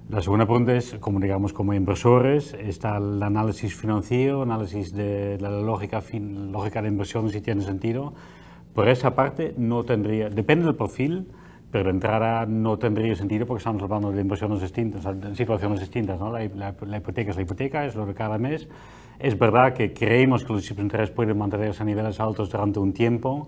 La segunda pregunta es, como inversores, está el análisis financiero, análisis de la lógica de inversión, si tiene sentido. Por esa parte, no tendría, depende del perfil, pero de entrada no tendría sentido porque estamos hablando de inversiones distintas, de situaciones distintas, ¿no? La hipoteca es la hipoteca, es lo de cada mes. Es verdad que creemos que los tipos de interés pueden mantenerse a niveles altos durante un tiempo,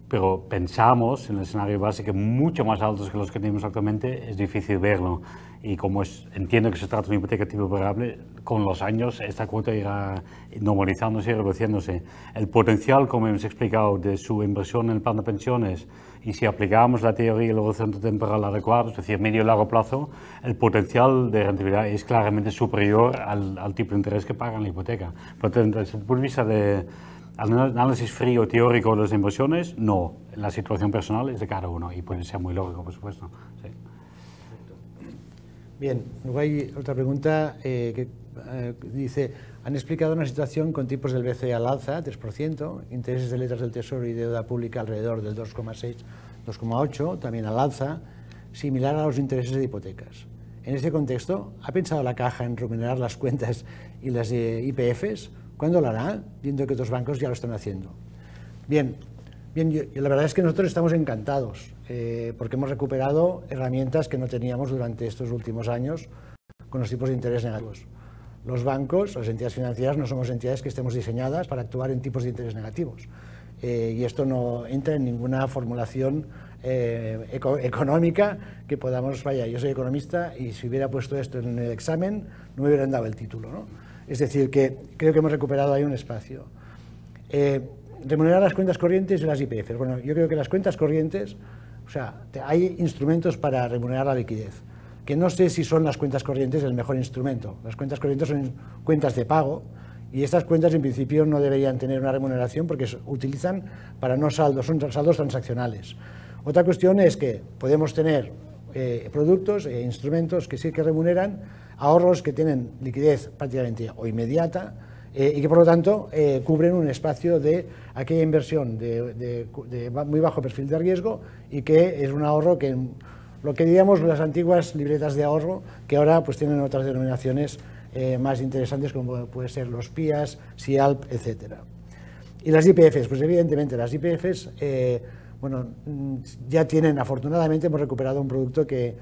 pero pensamos en el escenario base que mucho más altos que los que tenemos actualmente es difícil verlo. Y como entiendo que se trata de una hipoteca tipo variable, con los años esta cuota irá normalizándose y reduciéndose. El potencial, como hemos explicado, de su inversión en el plan de pensiones, y si aplicamos la teoría del horizonte temporal adecuado, es decir, medio y largo plazo, el potencial de rentabilidad es claramente superior al tipo de interés que pagan la hipoteca. Pero desde el punto de vista de análisis frío teórico de las inversiones, no. La situación personal es de cada uno y puede ser muy lógico, por supuesto. Sí. Bien, luego hay otra pregunta que dice, han explicado una situación con tipos del BCE al alza, 3%, intereses de letras del Tesoro y deuda pública alrededor del 2,6, 2,8, también al alza, similar a los intereses de hipotecas. En este contexto, ¿ha pensado la Caja en remunerar las cuentas y las IPFs? ¿Cuándo lo hará? Viendo que otros bancos ya lo están haciendo. Bien, la verdad es que nosotros estamos encantados porque hemos recuperado herramientas que no teníamos durante estos últimos años con los tipos de interés negativos. Los bancos, las entidades financieras, no somos entidades que estemos diseñadas para actuar en tipos de interés negativos. Y esto no entra en ninguna formulación económica que podamos... Vaya, yo soy economista y si hubiera puesto esto en el examen no me hubieran dado el título, ¿no? Es decir, que creo que hemos recuperado ahí un espacio. Remunerar las cuentas corrientes y las IPFs. Bueno, yo creo que las cuentas corrientes, o sea, hay instrumentos para remunerar la liquidez, que no sé si son las cuentas corrientes el mejor instrumento. Las cuentas corrientes son cuentas de pago y estas cuentas en principio no deberían tener una remuneración porque se utilizan para no saldos, son saldos transaccionales. Otra cuestión es que podemos tener productos e instrumentos que sí que remuneran ahorros que tienen liquidez prácticamente o inmediata y que por lo tanto cubren un espacio de aquella inversión de muy bajo perfil de riesgo y que es un ahorro que, lo que diríamos las antiguas libretas de ahorro, que ahora pues tienen otras denominaciones más interesantes como puede ser los PIAs, SIALP, etc. Y las IPFs, pues evidentemente las IPFs, bueno, ya tienen, afortunadamente hemos recuperado un producto que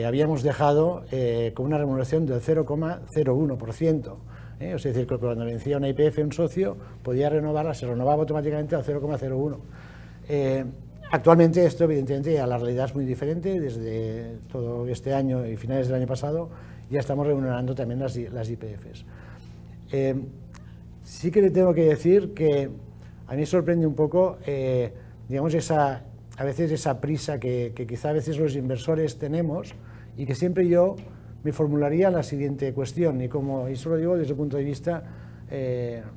habíamos dejado con una remuneración del 0,01%. Es decir, que cuando vencía una IPF un socio podía renovarla, se renovaba automáticamente al 0,01. Actualmente esto evidentemente a la realidad es muy diferente desde todo este año y finales del año pasado, ya estamos remunerando también las YPFs. Sí que le tengo que decir que a mí sorprende un poco, digamos, a veces esa prisa que quizá a veces los inversores tenemos, y que siempre yo me formularía la siguiente cuestión, y eso lo digo desde el punto de vista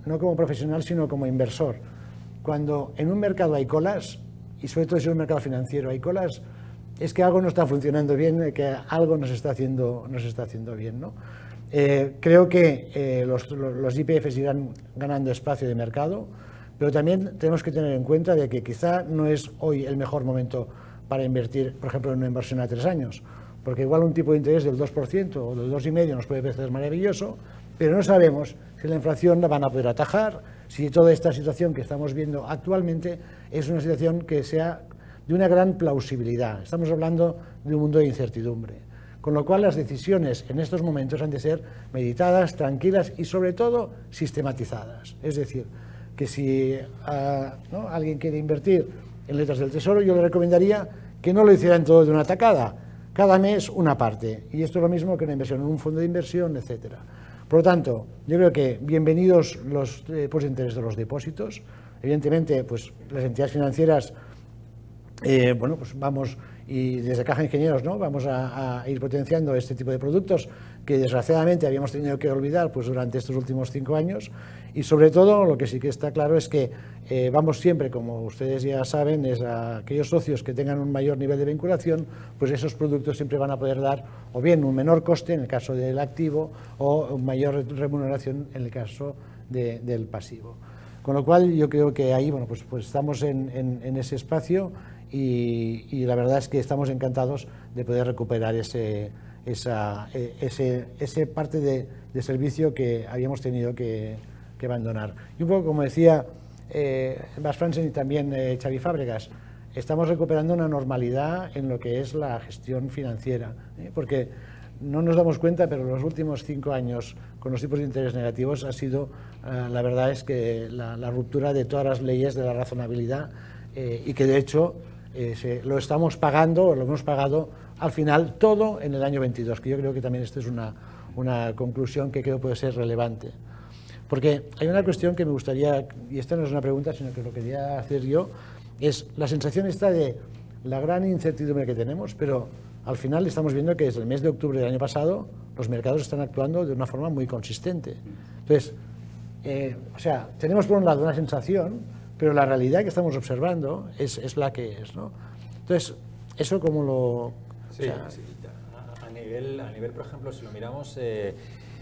no como profesional, sino como inversor. Cuando en un mercado hay colas, y sobre todo si es un mercado financiero hay colas, es que algo no está funcionando bien, que algo nos está haciendo bien, ¿no? Creo que los YPFs irán ganando espacio de mercado, pero también tenemos que tener en cuenta de que quizá no es hoy el mejor momento para invertir, por ejemplo, en una inversión a 3 años, porque igual un tipo de interés del 2% o del 2,5% nos puede parecer maravilloso, pero no sabemos si la inflación la van a poder atajar, si toda esta situación que estamos viendo actualmente es una situación que sea de una gran plausibilidad. Estamos hablando de un mundo de incertidumbre, con lo cual las decisiones en estos momentos han de ser meditadas, tranquilas y sobre todo sistematizadas. Es decir, que si ¿no? alguien quiere invertir en letras del Tesoro, yo le recomendaría que no lo hicieran todo de una tacada, cada mes una parte, y esto es lo mismo que una inversión en un fondo de inversión, etcétera. Por lo tanto, yo creo que bienvenidos los tipos de interés de los depósitos. Evidentemente, pues las entidades financieras, bueno, pues vamos, y desde Caja Ingenieros, ¿no? Vamos a ir potenciando este tipo de productos que desgraciadamente habíamos tenido que olvidar pues durante estos últimos 5 años, y sobre todo lo que sí que está claro es que vamos siempre, como ustedes ya saben, es a aquellos socios que tengan un mayor nivel de vinculación, pues esos productos siempre van a poder dar o bien un menor coste en el caso del activo o mayor remuneración en el caso del pasivo. Con lo cual yo creo que ahí, bueno, pues estamos en ese espacio, y la verdad es que estamos encantados de poder recuperar ese parte de servicio que habíamos tenido que abandonar. Y un poco como decía Bas Fransen y también Xavi Fábregas, estamos recuperando una normalidad en lo que es la gestión financiera, porque no nos damos cuenta, pero los últimos 5 años con los tipos de interés negativos ha sido, la verdad es que la ruptura de todas las leyes de la razonabilidad, y que de hecho lo estamos pagando, o lo hemos pagado al final todo en el año 22, que yo creo que también esta es una conclusión que creo puede ser relevante. Porque hay una cuestión que me gustaría, y esta no es una pregunta, sino que lo quería hacer yo, es la sensación esta de la gran incertidumbre que tenemos, pero al final estamos viendo que desde el mes de octubre del año pasado los mercados están actuando de una forma muy consistente. Entonces, o sea, tenemos por un lado una sensación, pero la realidad que estamos observando es la que es, ¿no? Entonces, eso como lo... Sí, o sea, sí. A nivel, por ejemplo, si lo miramos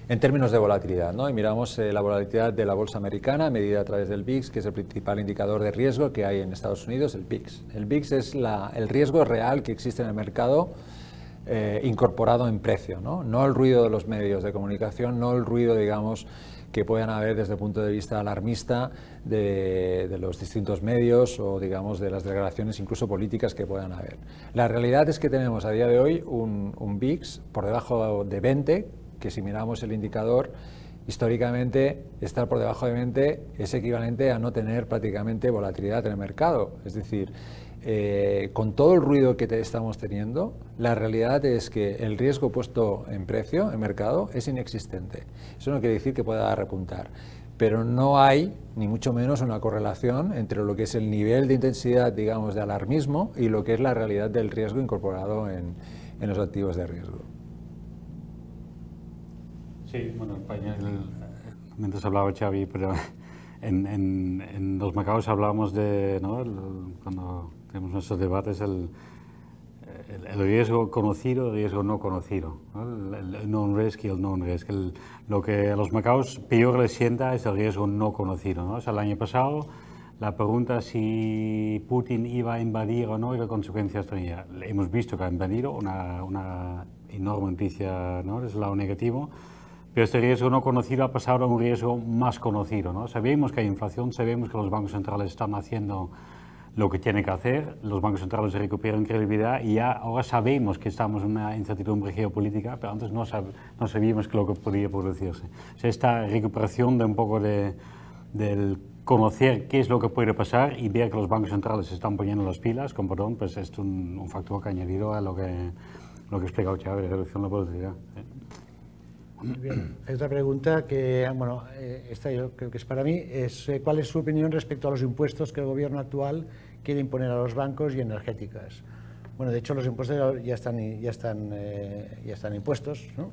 en términos de volatilidad, ¿no? Y miramos la volatilidad de la bolsa americana medida a través del VIX, que es el principal indicador de riesgo que hay en Estados Unidos, el VIX. El VIX es el riesgo real que existe en el mercado incorporado en precio, ¿no? No el ruido de los medios de comunicación, no el ruido, digamos, que puedan haber desde el punto de vista alarmista de los distintos medios o, digamos, de las declaraciones incluso políticas que puedan haber. La realidad es que tenemos a día de hoy un VIX por debajo de 20, que si miramos el indicador, históricamente estar por debajo de 20 es equivalente a no tener prácticamente volatilidad en el mercado. Es decir, con todo el ruido que estamos teniendo, la realidad es que el riesgo puesto en precio, en mercado, es inexistente. Eso no quiere decir que pueda repuntar, pero no hay, ni mucho menos, una correlación entre lo que es el nivel de intensidad, digamos, de alarmismo y lo que es la realidad del riesgo incorporado en los activos de riesgo. Sí, bueno, mientras hablaba Xavi, pero en los mercados hablábamos de, ¿no? Cuando tenemos nuestros debates, el riesgo conocido, el riesgo no conocido, ¿no? El known risk y el known risk. Lo que a los mercados peor les sienta es el riesgo no conocido, ¿no? O sea, el año pasado la pregunta si Putin iba a invadir o no y qué consecuencias tenía. Hemos visto que ha invadido, una enorme noticia, ¿no? Es el lado negativo. Pero este riesgo no conocido ha pasado a un riesgo más conocido, ¿no? Sabemos que hay inflación, sabemos que los bancos centrales están haciendo lo que tienen que hacer, los bancos centrales recuperan credibilidad y ya ahora sabemos que estamos en una incertidumbre geopolítica, pero antes no sabíamos lo que podía producirse. O sea, esta recuperación de un poco del conocer qué es lo que puede pasar y ver que los bancos centrales se están poniendo las pilas, con perdón, pues es un factor que ha añadido a lo que ha explicado Xavi, de reducción de la volatilidad. Bien, hay otra pregunta que, bueno, esta yo creo que es para mí, es ¿cuál es su opinión respecto a los impuestos que el gobierno actual quiere imponer a los bancos y energéticas? Bueno, de hecho los impuestos ya están impuestos, ¿no?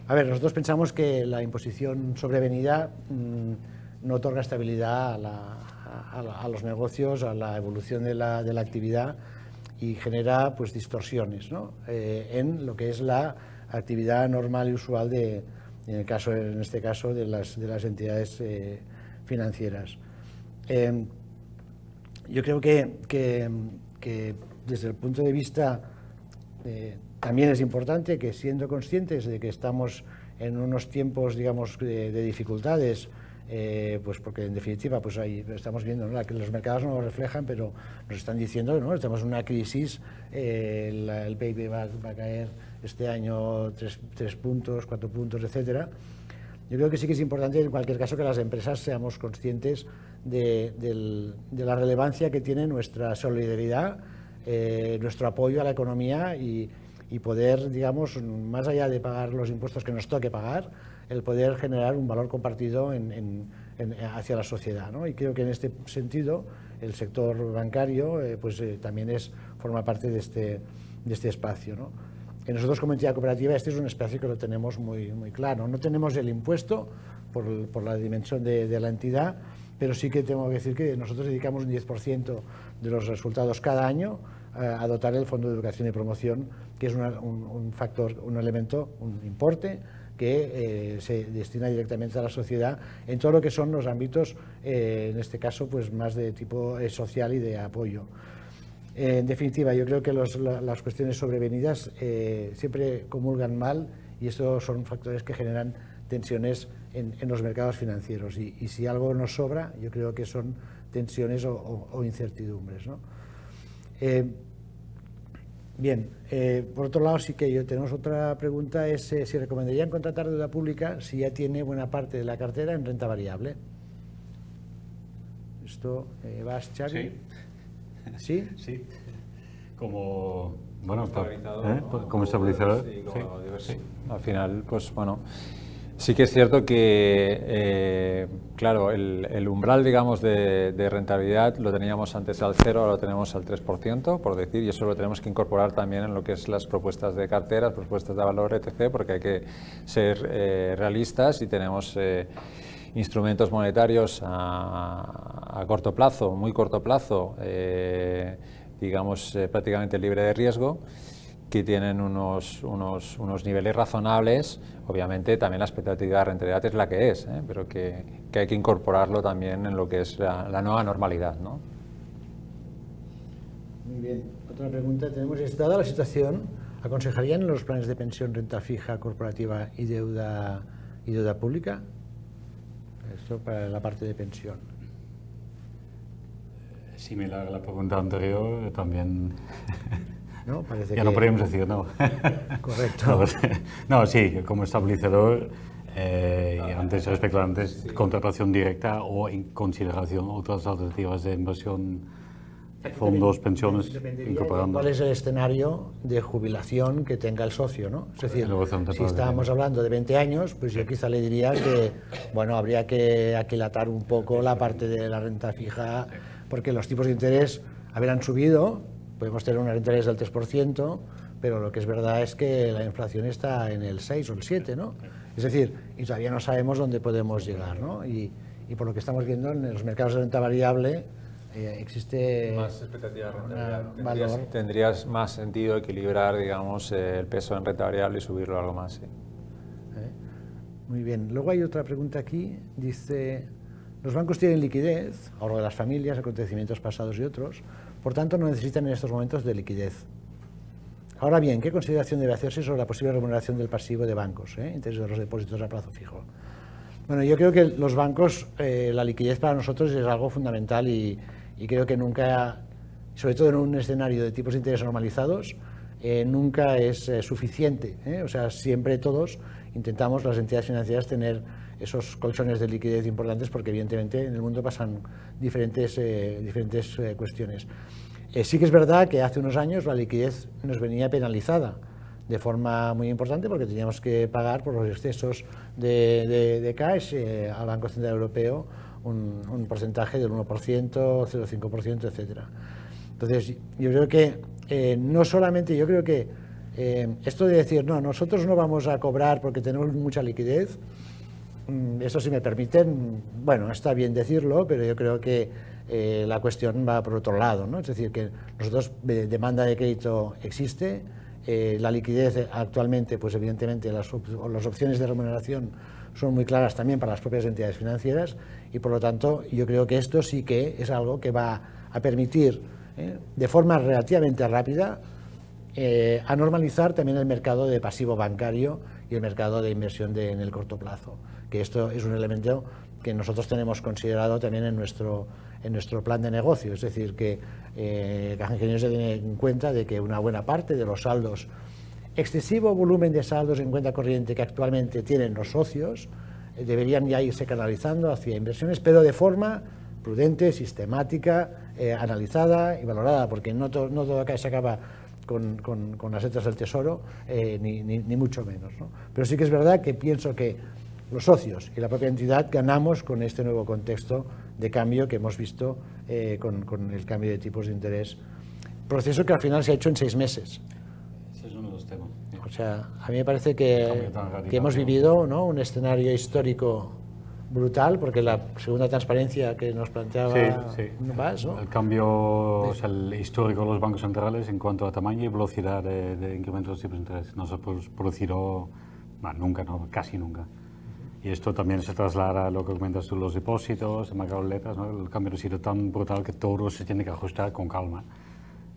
A ver, nosotros pensamos que la imposición sobrevenida no otorga estabilidad a los negocios, a la evolución de la actividad y genera pues distorsiones, ¿no? En lo que es la actividad normal y usual en este caso de las entidades financieras. Yo creo que desde el punto de vista también es importante que, siendo conscientes de que estamos en unos tiempos, digamos, de dificultades, pues porque en definitiva pues ahí estamos viendo, ¿no?, que los mercados no lo reflejan, pero nos están diciendo, ¿no?, estamos en una crisis, el PIB va a caer este año 3 puntos, 4 puntos, etcétera. Yo creo que sí que es importante, en cualquier caso, que las empresas seamos conscientes de la relevancia que tiene nuestra solidaridad, nuestro apoyo a la economía y poder, digamos, más allá de pagar los impuestos que nos toque pagar, el poder generar un valor compartido hacia la sociedad, ¿no? Y creo que en este sentido el sector bancario también forma parte de este espacio, ¿no? Que nosotros como entidad cooperativa este es un espacio que lo tenemos muy claro. No tenemos el impuesto por la dimensión de la entidad, pero sí que tengo que decir que nosotros dedicamos un 10% de los resultados cada año a dotar el Fondo de Educación y Promoción, que es un factor, un elemento, un importe que se destina directamente a la sociedad en todo lo que son los ámbitos, en este caso, pues más de tipo social y de apoyo. En definitiva, yo creo que las cuestiones sobrevenidas siempre comulgan mal, y estos son factores que generan tensiones en los mercados financieros, y si algo nos sobra, yo creo que son tensiones o incertidumbres, ¿no? Bien, por otro lado sí que tenemos otra pregunta, es si recomendarían contratar deuda pública si ya tiene buena parte de la cartera en renta variable. Esto, ¿vas, Xavi? Sí. ¿Sí? Sí. Como, bueno, como estabilizador. Sí, como sí. Al final, pues bueno, sí que es cierto que, claro, el umbral, digamos, de rentabilidad lo teníamos antes al 0, ahora lo tenemos al 3%, por decir, y eso lo tenemos que incorporar también en lo que es las propuestas de carteras, propuestas de valor, etc., porque hay que ser realistas y tenemos instrumentos monetarios a corto plazo, muy corto plazo, digamos, prácticamente libre de riesgo, que tienen unos niveles razonables. Obviamente también la expectativa de rentabilidad es la que es, pero que hay que incorporarlo también en lo que es la nueva normalidad, ¿no? Muy bien. Otra pregunta tenemos: dada la situación, ¿aconsejarían en los planes de pensión renta fija, corporativa y deuda pública? Esto para la parte de pensión. Similar a la pregunta anterior, también. ¿No? Parece ya que no podemos decir no. Correcto. No, sí, como estabilizador, y antes, respecto a antes, contratación directa o en consideración otras alternativas de inversión, fondos, pensiones, incorporando. ¿Cuál es el escenario de jubilación que tenga el socio, ¿no? Es decir, si estábamos hablando de 20 años, pues yo quizá le diría que, bueno, habría que aquilatar un poco la parte de la renta fija, porque los tipos de interés han subido. Podemos tener una renta de interés del 3%, pero lo que es verdad es que la inflación está en el 6 o el 7, ¿no? Es decir, y todavía no sabemos dónde podemos llegar, ¿no? Y por lo que estamos viendo en los mercados de renta variable, existe más expectativa de rentabilidad. Valor. Tendrías más sentido equilibrar, digamos, el peso en renta variable y subirlo algo más, sí. Muy bien. Luego hay otra pregunta aquí. Dice: los bancos tienen liquidez, ahorro de las familias, acontecimientos pasados y otros, por tanto no necesitan en estos momentos de liquidez. Ahora bien, ¿qué consideración debe hacerse sobre la posible remuneración del pasivo de bancos, interés de los depósitos a plazo fijo? Bueno, yo creo que los bancos, la liquidez para nosotros es algo fundamental, y creo que nunca, sobre todo en un escenario de tipos de interés normalizados, nunca es suficiente. O sea, siempre todos intentamos, las entidades financieras, tener esos colchones de liquidez importantes, porque evidentemente en el mundo pasan diferentes cuestiones. Sí que es verdad que hace unos años la liquidez nos venía penalizada, de forma muy importante porque teníamos que pagar por los excesos de cash al Banco Central Europeo un porcentaje del 1%, 0,5%, etcétera. Entonces, yo creo que no solamente, yo creo que esto de decir, no, nosotros no vamos a cobrar porque tenemos mucha liquidez, eso si me permiten, bueno, está bien decirlo, pero yo creo que la cuestión va por otro lado, ¿no? Es decir, que nosotros, demanda de crédito existe, la liquidez actualmente, pues evidentemente las opciones de remuneración son muy claras también para las propias entidades financieras y por lo tanto yo creo que esto sí que es algo que va a permitir de forma relativamente rápida a normalizar también el mercado de pasivo bancario y el mercado de inversión en el corto plazo, que esto es un elemento que nosotros tenemos considerado también en nuestro plan de negocio, es decir, que Caja Ingenieros se tiene en cuenta de que una buena parte de los saldos, excesivo volumen de saldos en cuenta corriente que actualmente tienen los socios, deberían ya irse canalizando hacia inversiones, pero de forma prudente, sistemática, analizada y valorada, porque no todo acá se acaba con las letras del tesoro, ni mucho menos, ¿no? Pero sí que es verdad que pienso que los socios y la propia entidad ganamos con este nuevo contexto de cambio que hemos visto con el cambio de tipos de interés, proceso que al final se ha hecho en 6 meses. Ese es uno de los temas. O sea, a mí me parece que hemos vivido, ¿no?, un escenario histórico brutal, porque la segunda transparencia que nos planteaba Bas, ¿no? El cambio, o sea, el histórico de los bancos centrales en cuanto a tamaño y velocidad de incremento de los tipos de interés no se ha producido nunca, no, casi nunca. Y esto también se traslada a lo que comentas tú, los depósitos, el mercado de letras, ¿no? El cambio ha sido tan brutal que todo se tiene que ajustar con calma.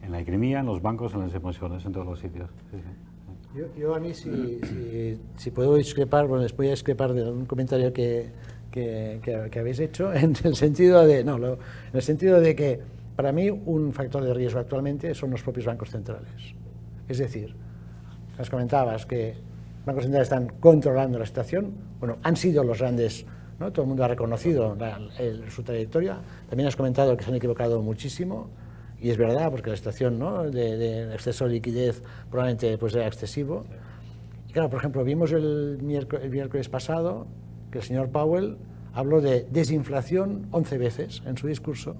En la economía, en los bancos, en las inversiones, en todos los sitios. Sí, sí. Yo a mí, si puedo discrepar, bueno, les voy a discrepar de un comentario que habéis hecho, en el sentido de que para mí un factor de riesgo actualmente son los propios bancos centrales. Es decir, nos comentabas que los bancos centrales están controlando la situación, bueno, han sido los grandes, ¿no? Todo el mundo ha reconocido su trayectoria, también has comentado que se han equivocado muchísimo, y es verdad, porque la situación, ¿no?, de exceso de liquidez probablemente pues era excesivo. Y claro, por ejemplo, vimos el miércoles pasado que el señor Powell habló de desinflación 11 veces en su discurso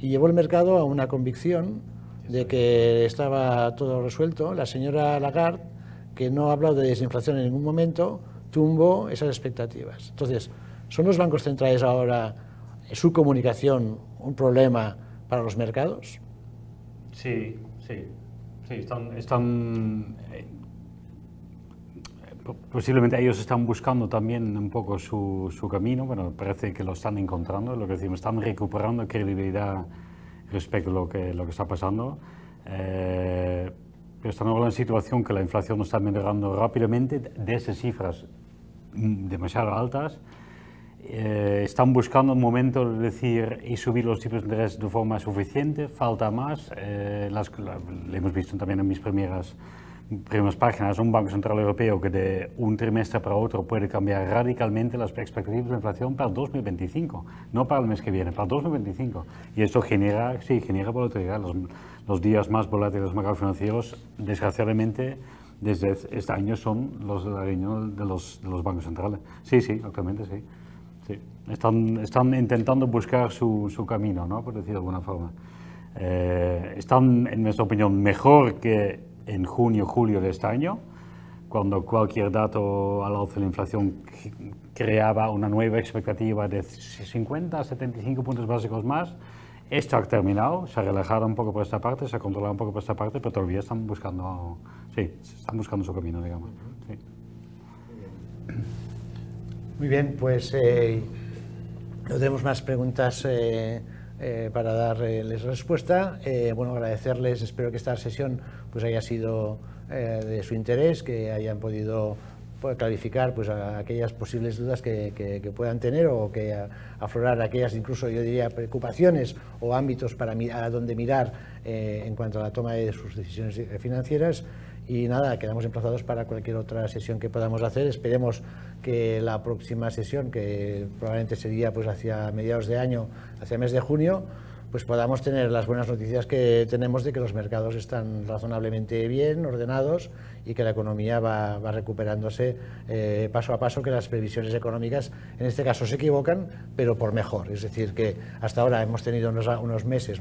y llevó el mercado a una convicción de que estaba todo resuelto. La señora Lagarde, que no ha hablado de desinflación en ningún momento, tumbó esas expectativas. Entonces, ¿son los bancos centrales ahora, su comunicación, un problema para los mercados? Sí, posiblemente ellos están buscando también un poco su camino, bueno, parece que lo están encontrando, lo que decimos, están recuperando credibilidad respecto a lo que está pasando, pero están ahora en una situación que la inflación está mejorando rápidamente desde cifras demasiado altas. Están buscando un momento de decir y subir los tipos de interés de forma suficiente, falta más. Lo hemos visto también en mis primeras páginas, un Banco Central Europeo que de un trimestre para otro puede cambiar radicalmente las expectativas de inflación para el 2025, no para el mes que viene, para el 2025. Y esto genera volatilidad. Los días más volátiles de los mercados financieros, desgraciadamente, desde este año son los de la reunión de los bancos centrales. Sí, actualmente sí. Sí, están intentando buscar su camino, ¿no?, por decir de alguna forma. Están, en nuestra opinión, mejor que en junio, julio de este año, cuando cualquier dato al alza de la inflación creaba una nueva expectativa de 50 a 75 puntos básicos más. Esto ha terminado, se ha relajado un poco por esta parte, se ha controlado un poco por esta parte, pero todavía están buscando su camino, digamos. Sí. Muy bien, pues no tenemos más preguntas para darles respuesta. Bueno, agradecerles, espero que esta sesión pues haya sido de su interés, que hayan podido clarificar pues aquellas posibles dudas que puedan tener o que aflorar aquellas, incluso yo diría, preocupaciones o ámbitos a donde mirar en cuanto a la toma de sus decisiones financieras. Y nada, quedamos emplazados para cualquier otra sesión que podamos hacer. Esperemos que la próxima sesión, que probablemente sería pues hacia mediados de año, hacia el mes de junio, pues podamos tener las buenas noticias que tenemos de que los mercados están razonablemente bien ordenados y que la economía va recuperándose paso a paso, que las previsiones económicas en este caso se equivocan, pero por mejor. Es decir, que hasta ahora hemos tenido unos meses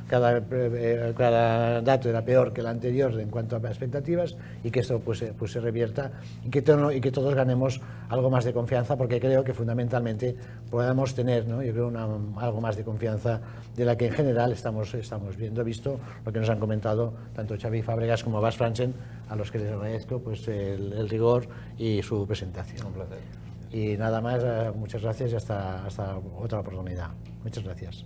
cada dato era peor que el anterior en cuanto a expectativas, y que esto pues se revierta y que todos ganemos algo más de confianza, porque creo que fundamentalmente podamos tener, ¿no?, yo creo algo más de confianza de la que en general estamos viendo, visto lo que nos han comentado tanto Xavi Fábregas como Bas Fransen, a los que les agradezco pues el rigor y su presentación. Un placer. Y nada más, muchas gracias y hasta otra oportunidad. Muchas gracias.